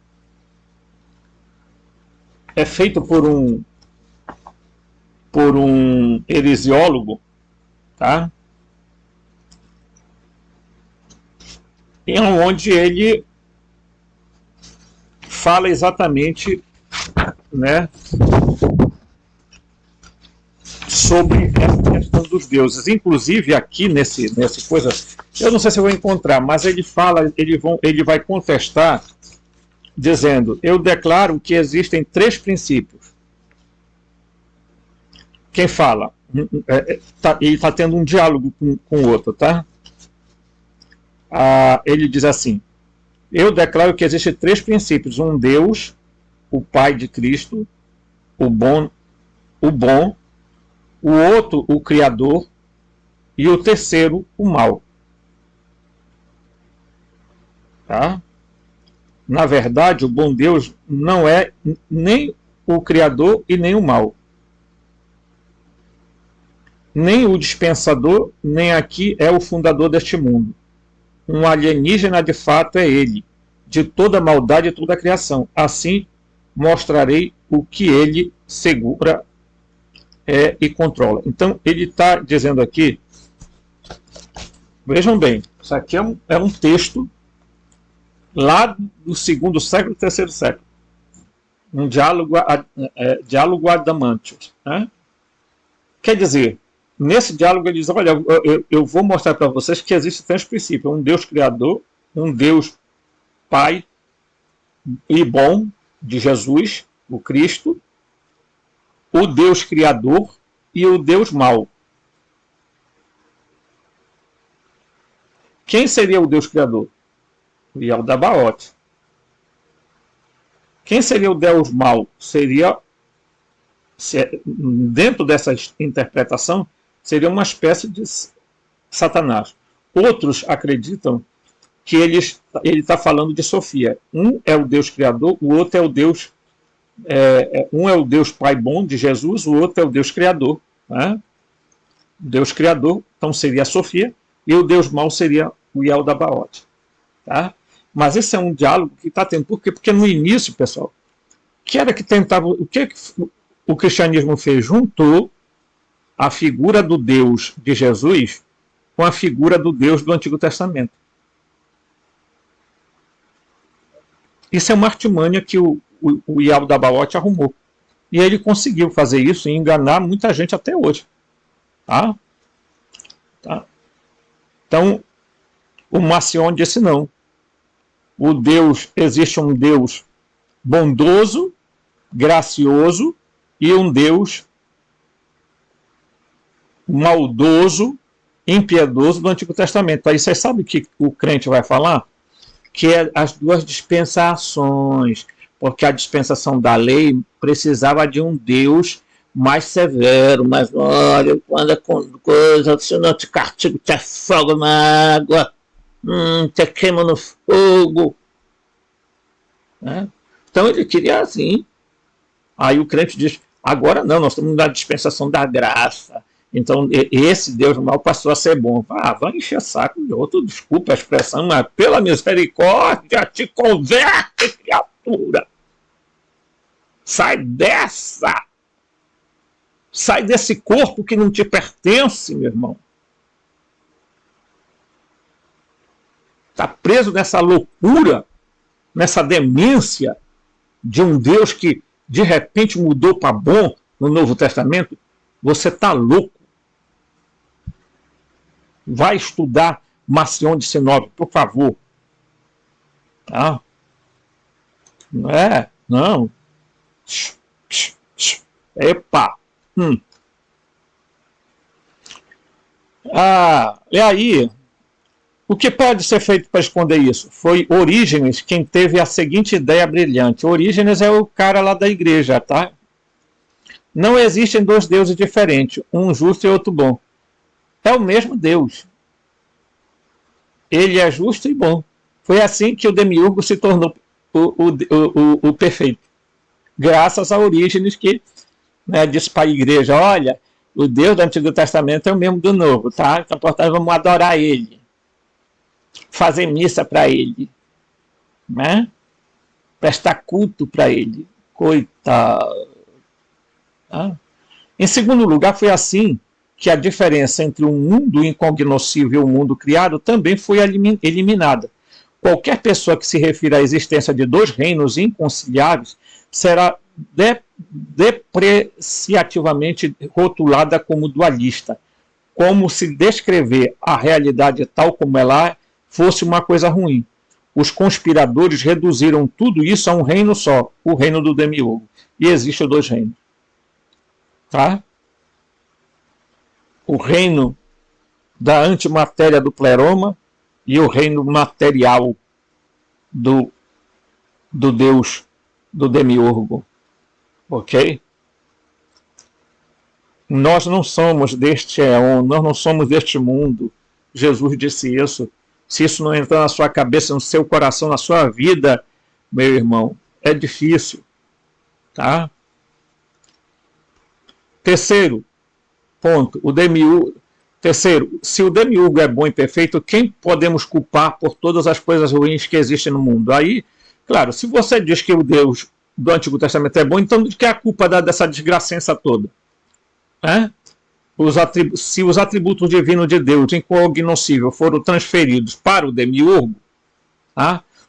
feito por um heresiólogo, tá? E onde ele fala exatamente, né, sobre essa questão dos deuses. Inclusive aqui nesse coisa, eu não sei se eu vou encontrar, mas ele fala, ele vai contestar dizendo: eu declaro que existem 3 princípios. Quem fala? Ele está tendo um diálogo com o outro, tá? Ele diz assim: eu declaro que existem 3 princípios: um Deus, o Pai de Cristo, o bom, o outro, o Criador, e o terceiro, o mal. Tá? Na verdade, o bom Deus não é nem o Criador e nem o mal. Nem o dispensador, nem aqui é o fundador deste mundo. Um alienígena de fato é ele, de toda maldade e toda a criação. Assim mostrarei o que ele segura e controla. Então ele está dizendo aqui, vejam bem, isso aqui é um texto lá do 2º século, 3º século. Um diálogo Adamantius, né? Quer dizer, Nesse diálogo ele diz, olha, eu vou mostrar para vocês que existe três princípios, um Deus criador, um Deus Pai e bom, de Jesus, o Cristo, o Deus criador e o Deus mau. Quem seria o Deus criador? O Yaldabaoth. Quem seria o Deus mau? Seria, dentro dessa interpretação, seria uma espécie de Satanás. Outros acreditam que ele está falando de Sofia. Um é o Deus criador, o outro é o Deus... um é o Deus Pai bom de Jesus, o outro é o Deus criador. Né? Deus criador, então seria a Sofia, e o Deus mau seria o Yaldabaoth. Tá? Mas esse é um diálogo que está tendo. Por quê? Porque no início, pessoal, que era que tentava... O que o cristianismo fez? Juntou a figura do Deus de Jesus com a figura do Deus do Antigo Testamento. Isso é uma artimanha que o Yaldabaoth arrumou. E ele conseguiu fazer isso e enganar muita gente até hoje. Tá? Então, o Marcion disse não. Existe um Deus bondoso, gracioso e um Deus maldoso, impiedoso do Antigo Testamento. Aí vocês sabem o que o crente vai falar? Que é as duas dispensações, porque a dispensação da lei precisava de um Deus mais severo, mas olha, quando é coisa, se não te castigo, te afoga na água, te queima no fogo. Né? Então ele queria assim. Aí o crente diz, agora não, nós estamos na dispensação da graça. Então esse Deus mal passou a ser bom. Vai encher saco de outro, desculpa a expressão, mas pela misericórdia te converte, criatura. Sai dessa. Sai desse corpo que não te pertence, meu irmão. Está preso nessa loucura, nessa demência de um Deus que de repente mudou para bom no Novo Testamento. Você está louco. Vai estudar Marcion de Sinope, por favor. Tá? Não é? Não. Epa. E aí, o que pode ser feito para esconder isso? Foi Orígenes quem teve a seguinte ideia brilhante. Orígenes é o cara lá da igreja, tá? Não existem dois deuses diferentes, um justo e outro bom. É o mesmo Deus. Ele é justo e bom. Foi assim que o Demiurgo se tornou o perfeito. Graças a Orígenes que disse para a igreja, olha, o Deus do Antigo Testamento é o mesmo do Novo, tá? Então, portanto, vamos adorar ele. Fazer missa para ele. Né? Prestar culto para ele. Coitado. Tá? Em segundo lugar, foi assim que a diferença entre o mundo incognoscível e o mundo criado também foi eliminada. Qualquer pessoa que se refira à existência de dois reinos inconciliáveis será depreciativamente rotulada como dualista, como se descrever a realidade tal como ela fosse uma coisa ruim. Os conspiradores reduziram tudo isso a um reino só, o reino do Demiurgo. E existem dois reinos. Tá? O reino da antimatéria do pleroma e o reino material do Deus do Demiurgo. Ok? Nós não somos deste éon, nós não somos deste mundo. Jesus disse isso. Se isso não entrar na sua cabeça, no seu coração, na sua vida, meu irmão, é difícil. Tá? Terceiro ponto, Terceiro, se o Demiurgo é bom e perfeito, quem podemos culpar por todas as coisas ruins que existem no mundo? Aí, claro, se você diz que o Deus do Antigo Testamento é bom, então de que é a culpa dessa desgracença toda? Se os atributos divinos de Deus, incognoscível, foram transferidos para o Demiurgo,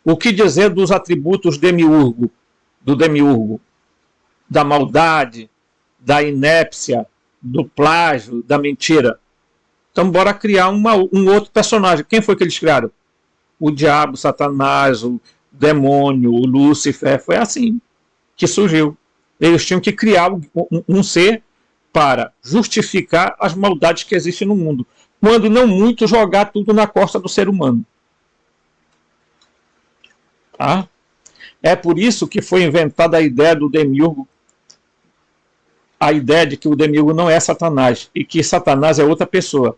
o que dizer dos atributos do Demiurgo? Da maldade, da inépcia, do plágio, da mentira. Então bora criar um outro personagem. Quem foi que eles criaram? O diabo, Satanás, o demônio, o Lúcifer. Foi assim que surgiu. Eles tinham que criar um ser para justificar as maldades que existem no mundo. Quando não muito, jogar tudo na costa do ser humano. Tá? É por isso que foi inventada a ideia do demiurgo, a ideia de que o demiurgo não é Satanás e que Satanás é outra pessoa.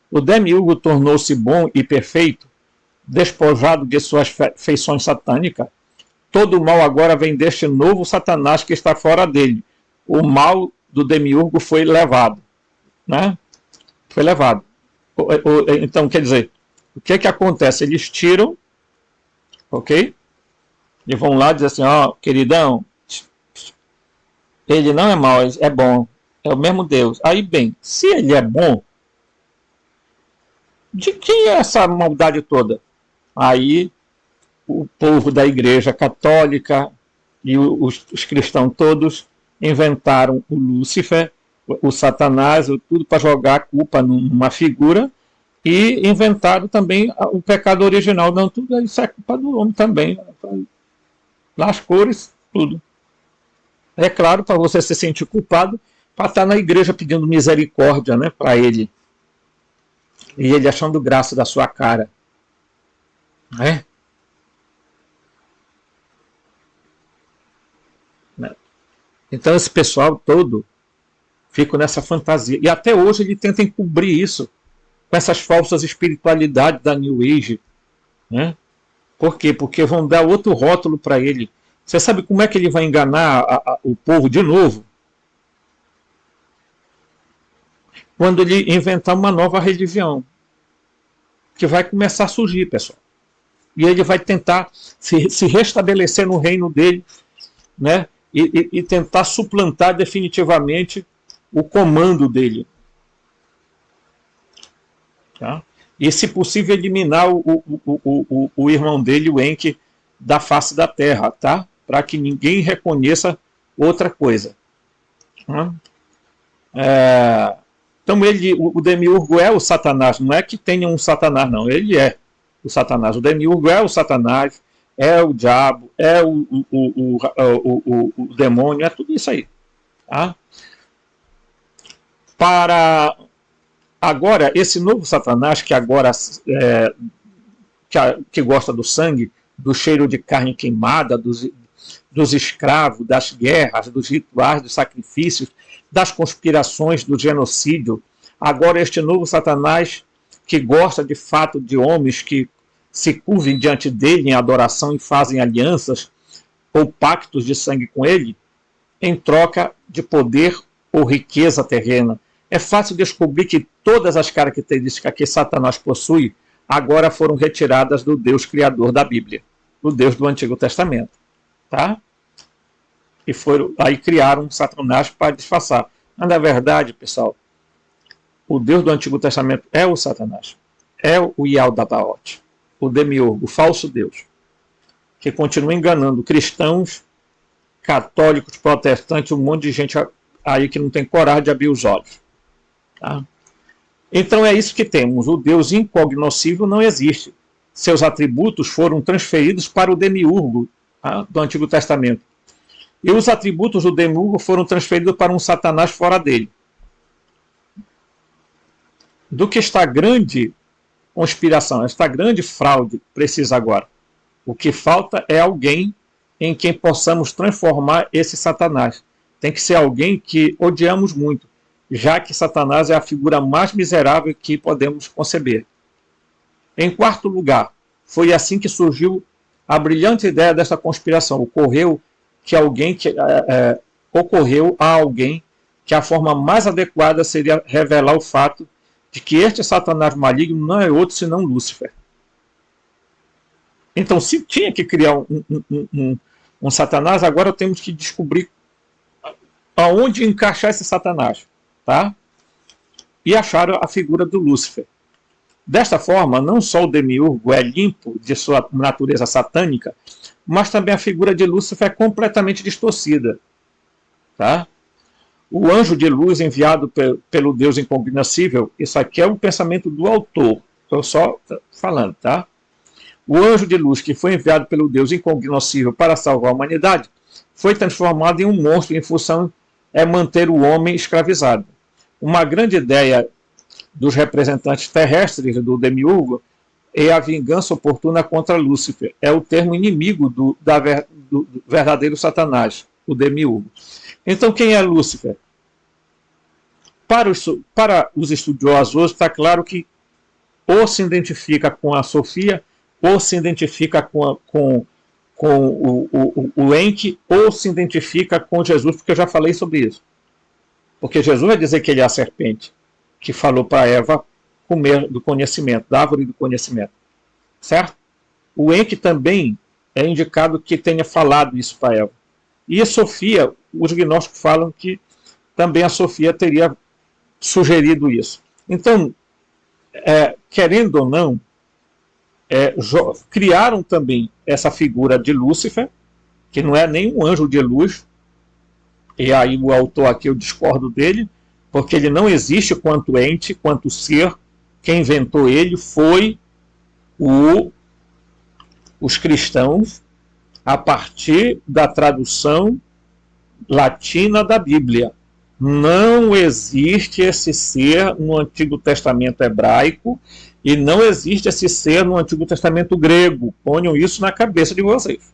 O demiurgo tornou-se bom e perfeito, despojado de suas feições satânicas. Todo o mal agora vem deste novo Satanás que está fora dele. O mal do demiurgo foi levado. Né? Foi levado. Então, quer dizer, o que é que acontece? Eles tiram, ok? E vão lá e dizem assim, ó, queridão, ele não é mau, é bom. É o mesmo Deus. Aí, bem, se ele é bom, de quem é essa maldade toda? Aí, o povo da Igreja Católica e os cristãos todos inventaram o Lúcifer, o Satanás, tudo para jogar a culpa numa figura, e inventaram também o pecado original. Não, tudo isso é culpa do homem também. Nas cores, tudo. É claro, para você se sentir culpado, para estar na igreja pedindo misericórdia, né, para ele. E ele achando graça da sua cara. Né? Então esse pessoal todo fica nessa fantasia. E até hoje ele tenta encobrir isso com essas falsas espiritualidades da New Age. Né? Por quê? Porque vão dar outro rótulo para ele. Você sabe como é que ele vai enganar o povo de novo? Quando ele inventar uma nova religião. Que vai começar a surgir, pessoal. E ele vai tentar se restabelecer no reino dele, né? E tentar suplantar definitivamente o comando dele. Tá? E, se possível, eliminar o irmão dele, o Enki, da face da terra, tá? Para que ninguém reconheça outra coisa. Então o demiurgo é o Satanás, não é que tenha um Satanás, não, ele é o Satanás. O demiurgo é o Satanás, é o diabo, é o demônio, é tudo isso aí. Tá? Para agora, esse novo Satanás, que agora que gosta do sangue, do cheiro de carne queimada, dos escravos, das guerras, dos rituais, dos sacrifícios, das conspirações, do genocídio. Agora este novo Satanás, que gosta de fato de homens que se curvem diante dele em adoração e fazem alianças ou pactos de sangue com ele, em troca de poder ou riqueza terrena. É fácil descobrir que todas as características que Satanás possui agora foram retiradas do Deus criador da Bíblia, do Deus do Antigo Testamento. Tá? E aí criaram Satanás para disfarçar. Mas, na verdade, pessoal, o Deus do Antigo Testamento é o Satanás. É o Yaldabaoth, o demiurgo, o falso Deus, que continua enganando cristãos, católicos, protestantes, um monte de gente aí que não tem coragem de abrir os olhos. Tá? Então é isso que temos. O Deus incognoscível não existe. Seus atributos foram transferidos para o demiurgo, tá? Do Antigo Testamento. E os atributos do demiurgo foram transferidos para um Satanás fora dele. Do que esta grande conspiração, esta grande fraude precisa agora? O que falta é alguém em quem possamos transformar esse Satanás. Tem que ser alguém que odiamos muito, já que Satanás é a figura mais miserável que podemos conceber. Em quarto lugar, foi assim que surgiu a brilhante ideia desta conspiração. Ocorreu a alguém que a forma mais adequada seria revelar o fato de que este Satanás maligno não é outro senão Lúcifer. Então, se tinha que criar um Satanás, agora temos que descobrir aonde encaixar esse Satanás. Tá? E acharam a figura do Lúcifer. Desta forma, não só o demiurgo é limpo de sua natureza satânica, mas também a figura de Lúcifer é completamente distorcida. Tá? o anjo de luz enviado pelo Deus incognoscível, isso aqui é o pensamento do autor, estou só falando, tá? O anjo de luz que foi enviado pelo Deus incognoscível para salvar a humanidade foi transformado em um monstro em função de manter o homem escravizado. Uma grande ideia dos representantes terrestres do demiurgo é a vingança oportuna contra Lúcifer. É o termo inimigo do verdadeiro Satanás, o demiurgo. Então, quem é Lúcifer? Para os estudiosos hoje, está claro que ou se identifica com a Sofia, ou se identifica com o Enki, ou se identifica com Jesus, porque eu já falei sobre isso. Porque Jesus vai dizer que ele é a serpente, que falou para Eva comer do conhecimento, da árvore do conhecimento. Certo? O Enki também é indicado que tenha falado isso para Eva. E a Sofia, os gnósticos falam que também a Sofia teria sugerido isso. Então, querendo ou não, criaram também essa figura de Lúcifer, que não é nem um anjo de luz, e aí o autor aqui eu discordo dele, porque ele não existe quanto ente, quanto ser. Quem inventou ele foi os cristãos, a partir da tradução latina da Bíblia. Não existe esse ser no Antigo Testamento hebraico e não existe esse ser no Antigo Testamento grego. Ponham isso na cabeça de vocês.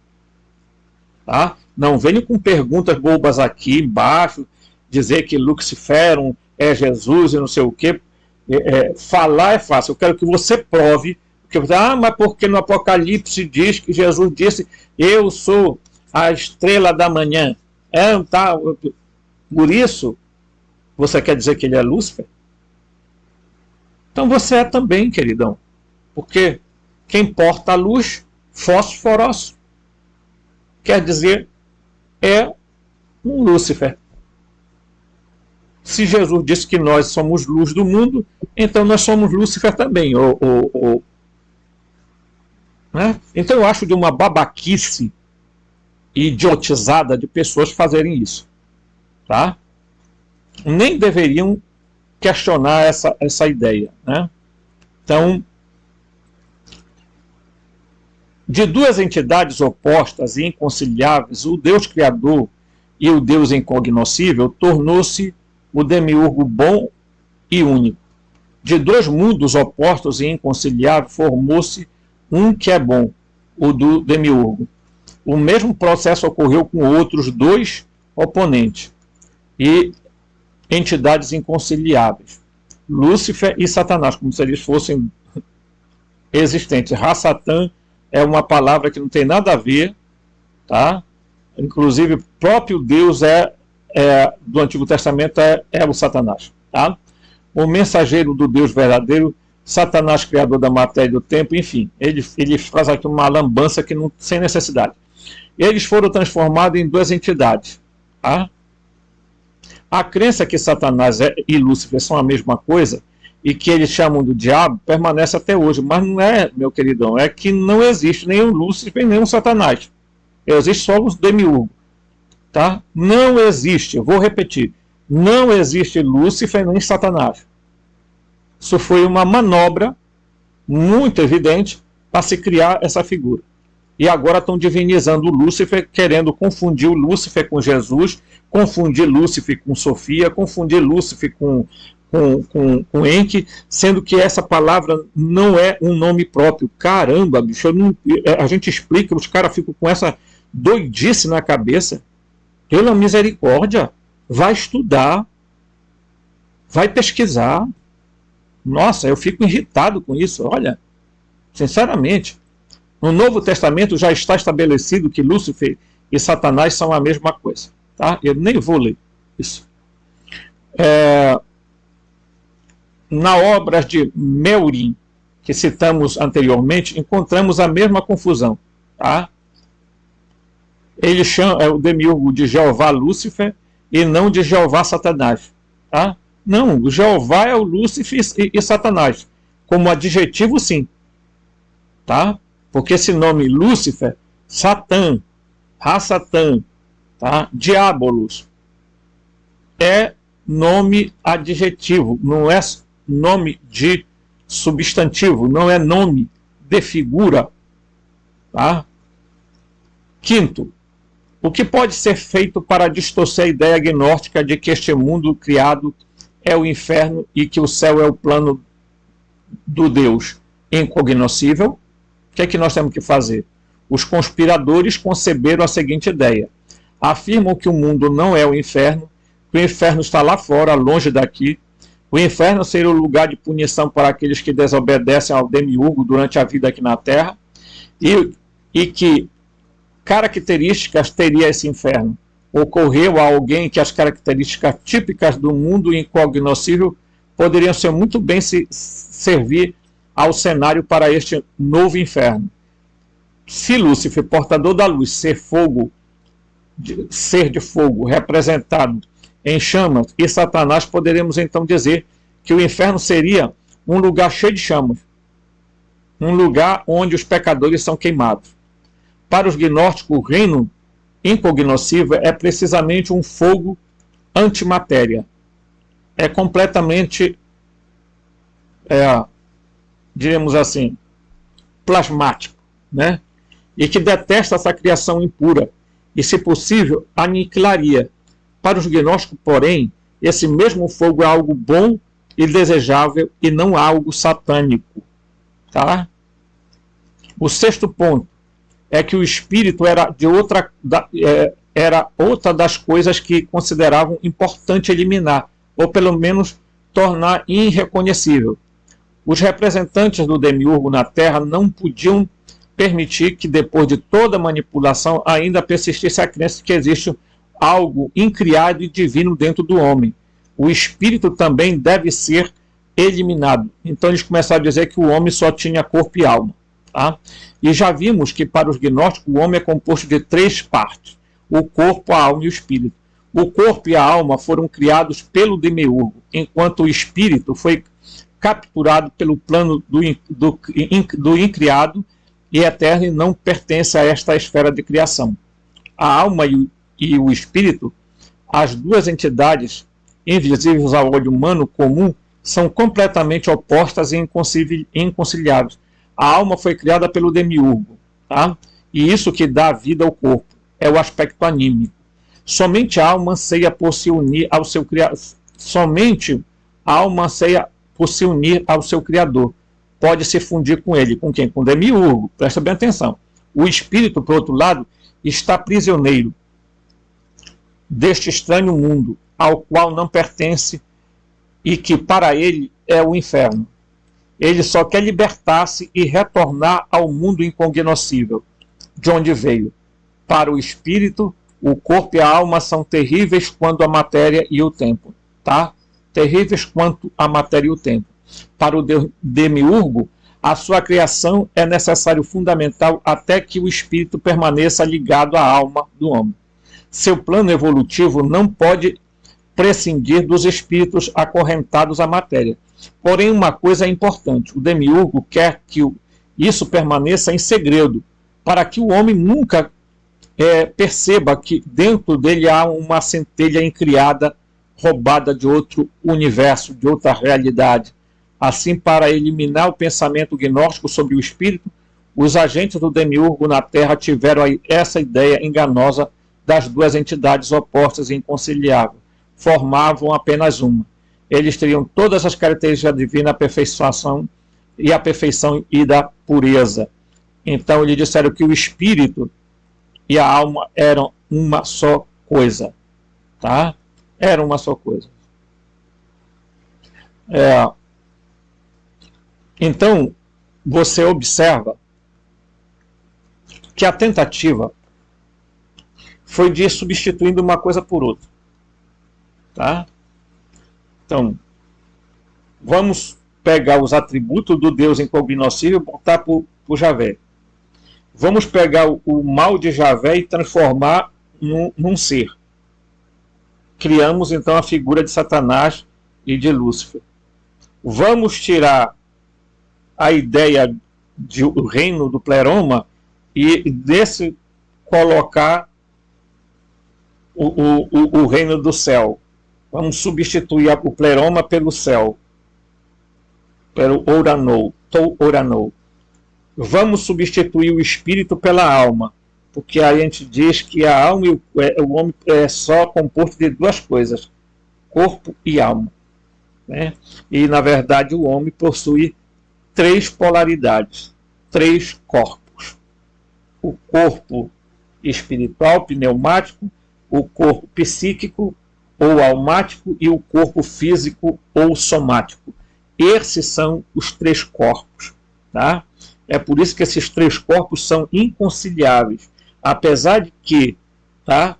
Tá? Não venham com perguntas bobas aqui embaixo, dizer que Luciferum é Jesus e não sei o quê. Falar é fácil. Eu quero que você prove. Mas porque no Apocalipse diz que Jesus disse: eu sou a estrela da manhã. Tá. Por isso, você quer dizer que ele é Lúcifer? Então você é também, queridão. Porque quem porta a luz, fosforos, quer dizer, é um Lúcifer. Se Jesus disse que nós somos luz do mundo, então nós somos Lúcifer também. Né? Então eu acho de uma babaquice idiotizada de pessoas fazerem isso. Tá? Nem deveriam questionar essa ideia. Né? Então, de duas entidades opostas e inconciliáveis, o Deus Criador e o Deus incognoscível tornou-se o demiurgo bom e único. De dois mundos opostos e inconciliáveis, formou-se um que é bom, o do demiurgo. O mesmo processo ocorreu com outros dois oponentes e entidades inconciliáveis, Lúcifer e Satanás, como se eles fossem existentes. Ra-Satã é uma palavra que não tem nada a ver, tá? Inclusive o próprio Deus do Antigo Testamento é o Satanás, tá? O mensageiro do Deus verdadeiro, Satanás, criador da matéria e do tempo, enfim, ele faz aqui uma lambança que não, sem necessidade. Eles foram transformados em duas entidades, tá? A crença que Satanás e Lúcifer são a mesma coisa e que eles chamam do diabo permanece até hoje, mas não é, meu queridão, é que não existe nenhum Lúcifer nem um Satanás. Existe só os demiurgos, tá? Não existe, eu vou repetir, não existe Lúcifer nem Satanás. Isso foi uma manobra muito evidente para se criar essa figura. E agora estão divinizando o Lúcifer, querendo confundir o Lúcifer com Jesus, confundir Lúcifer com Sofia, confundir Lúcifer com Enki, sendo que essa palavra não é um nome próprio. Caramba, bicho, a gente explica, os caras ficam com essa doidice na cabeça. Pela misericórdia, vai estudar, vai pesquisar. Nossa, eu fico irritado com isso, olha, sinceramente. No Novo Testamento já está estabelecido que Lúcifer e Satanás são a mesma coisa. Tá? Eu nem vou ler isso. Na obra de Meurim, que citamos anteriormente, encontramos a mesma confusão. Tá? Ele chama o demiurgo de Jeová Lúcifer e não de Jeová Satanás. Tá? Não, o Jeová é o Lúcifer e Satanás. Como adjetivo, sim. Tá? Porque esse nome Lúcifer, Satã, Ra-Satã, tá? Diabolos, é nome adjetivo, não é nome de substantivo, não é nome de figura. Tá? Quinto, o que pode ser feito para distorcer a ideia gnóstica de que este mundo criado é o inferno e que o céu é o plano do Deus incognoscível? O que é que nós temos que fazer? Os conspiradores conceberam a seguinte ideia. Afirmam que o mundo não é o inferno, que o inferno está lá fora, longe daqui. O inferno seria o lugar de punição para aqueles que desobedecem ao demiurgo durante a vida aqui na Terra, e que características teria esse inferno? Ocorreu a alguém que as características típicas do mundo incognoscível poderiam ser muito bem servir ao cenário para este novo inferno. Se Lúcifer, portador da luz, ser de fogo representado em chamas, e Satanás, poderemos então dizer que o inferno seria um lugar cheio de chamas, um lugar onde os pecadores são queimados. Para os gnósticos, o reino incognoscível é precisamente um fogo antimatéria. É completamente, diremos assim, plasmático, né? E que detesta essa criação impura e, se possível, aniquilaria. Para os gnósticos, porém, esse mesmo fogo é algo bom e desejável e não algo satânico. Tá? O sexto ponto é que o espírito era outra das coisas que consideravam importante eliminar, ou pelo menos tornar irreconhecível. Os representantes do demiurgo na Terra não podiam permitir que, depois de toda manipulação, ainda persistisse a crença de que existe algo incriado e divino dentro do homem. O espírito também deve ser eliminado. Então eles começaram a dizer que o homem só tinha corpo e alma. Tá? E já vimos que para os gnósticos o homem é composto de três partes: o corpo, a alma e o espírito. O corpo e a alma foram criados pelo demiurgo, enquanto o espírito foi capturado pelo plano do incriado e eterno e não pertence a esta esfera de criação. A alma e o espírito, as duas entidades invisíveis ao olho humano comum, são completamente opostas e inconciliáveis. A alma foi criada pelo demiurgo, tá? E isso que dá vida ao corpo é o aspecto anímico. Somente a alma anseia por se unir ao seu Criador. Somente a alma anseia por se unir ao seu Criador. Pode se fundir com ele. Com quem? Com o demiurgo. Presta bem atenção. O espírito, por outro lado, está prisioneiro deste estranho mundo, ao qual não pertence e que para ele é o inferno. Ele só quer libertar-se e retornar ao mundo incognoscível, de onde veio. Para o espírito, o corpo e a alma são terríveis quanto a matéria e o tempo. Tá? Terríveis quanto a matéria e o tempo. Para o demiurgo, a sua criação é necessário fundamental até que o espírito permaneça ligado à alma do homem. Seu plano evolutivo não pode prescindir dos espíritos acorrentados à matéria. Porém, uma coisa é importante: o demiurgo quer que isso permaneça em segredo, para que o homem nunca perceba que dentro dele há uma centelha incriada, roubada de outro universo, de outra realidade. Assim, para eliminar o pensamento gnóstico sobre o espírito, os agentes do demiurgo na Terra tiveram essa ideia enganosa das duas entidades opostas e inconciliáveis. Formavam apenas uma. Eles teriam todas as características divinas, a perfeição e da pureza. Então eles disseram que o espírito e a alma eram uma só coisa. Tá? Era uma só coisa. Então, você observa que a tentativa foi de ir substituindo uma coisa por outra. Tá? Então, vamos pegar os atributos do Deus incognoscível e botar por Javé. Vamos pegar o mal de Javé e transformar num ser. Criamos, então, a figura de Satanás e de Lúcifer. Vamos tirar a ideia do reino do pleroma e desse colocar o reino do céu. Vamos substituir o pleroma pelo céu, pelo oranou, tou oranou. Vamos substituir o espírito pela alma, porque aí a gente diz que a alma e o homem é só composto de duas coisas, corpo e alma, né? E na verdade o homem possui três polaridades, três corpos: o corpo espiritual, pneumático, o corpo psíquico ou almático e o corpo físico ou somático. Esses são os três corpos, tá? É por isso que esses três corpos são inconciliáveis, apesar de que, tá,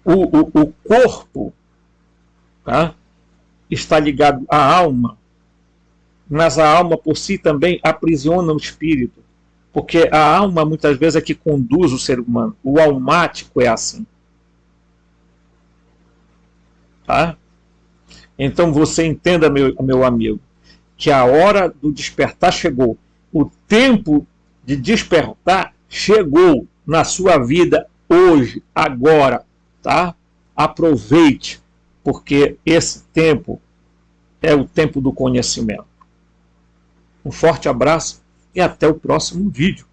o corpo, tá, está ligado à alma, mas a alma por si também aprisiona o espírito, porque a alma muitas vezes é que conduz o ser humano. O almático é assim, tá? Então você entenda, meu amigo, que a hora do despertar chegou. O tempo de despertar chegou na sua vida hoje, agora, tá? Aproveite, porque esse tempo é o tempo do conhecimento. Um forte abraço e até o próximo vídeo.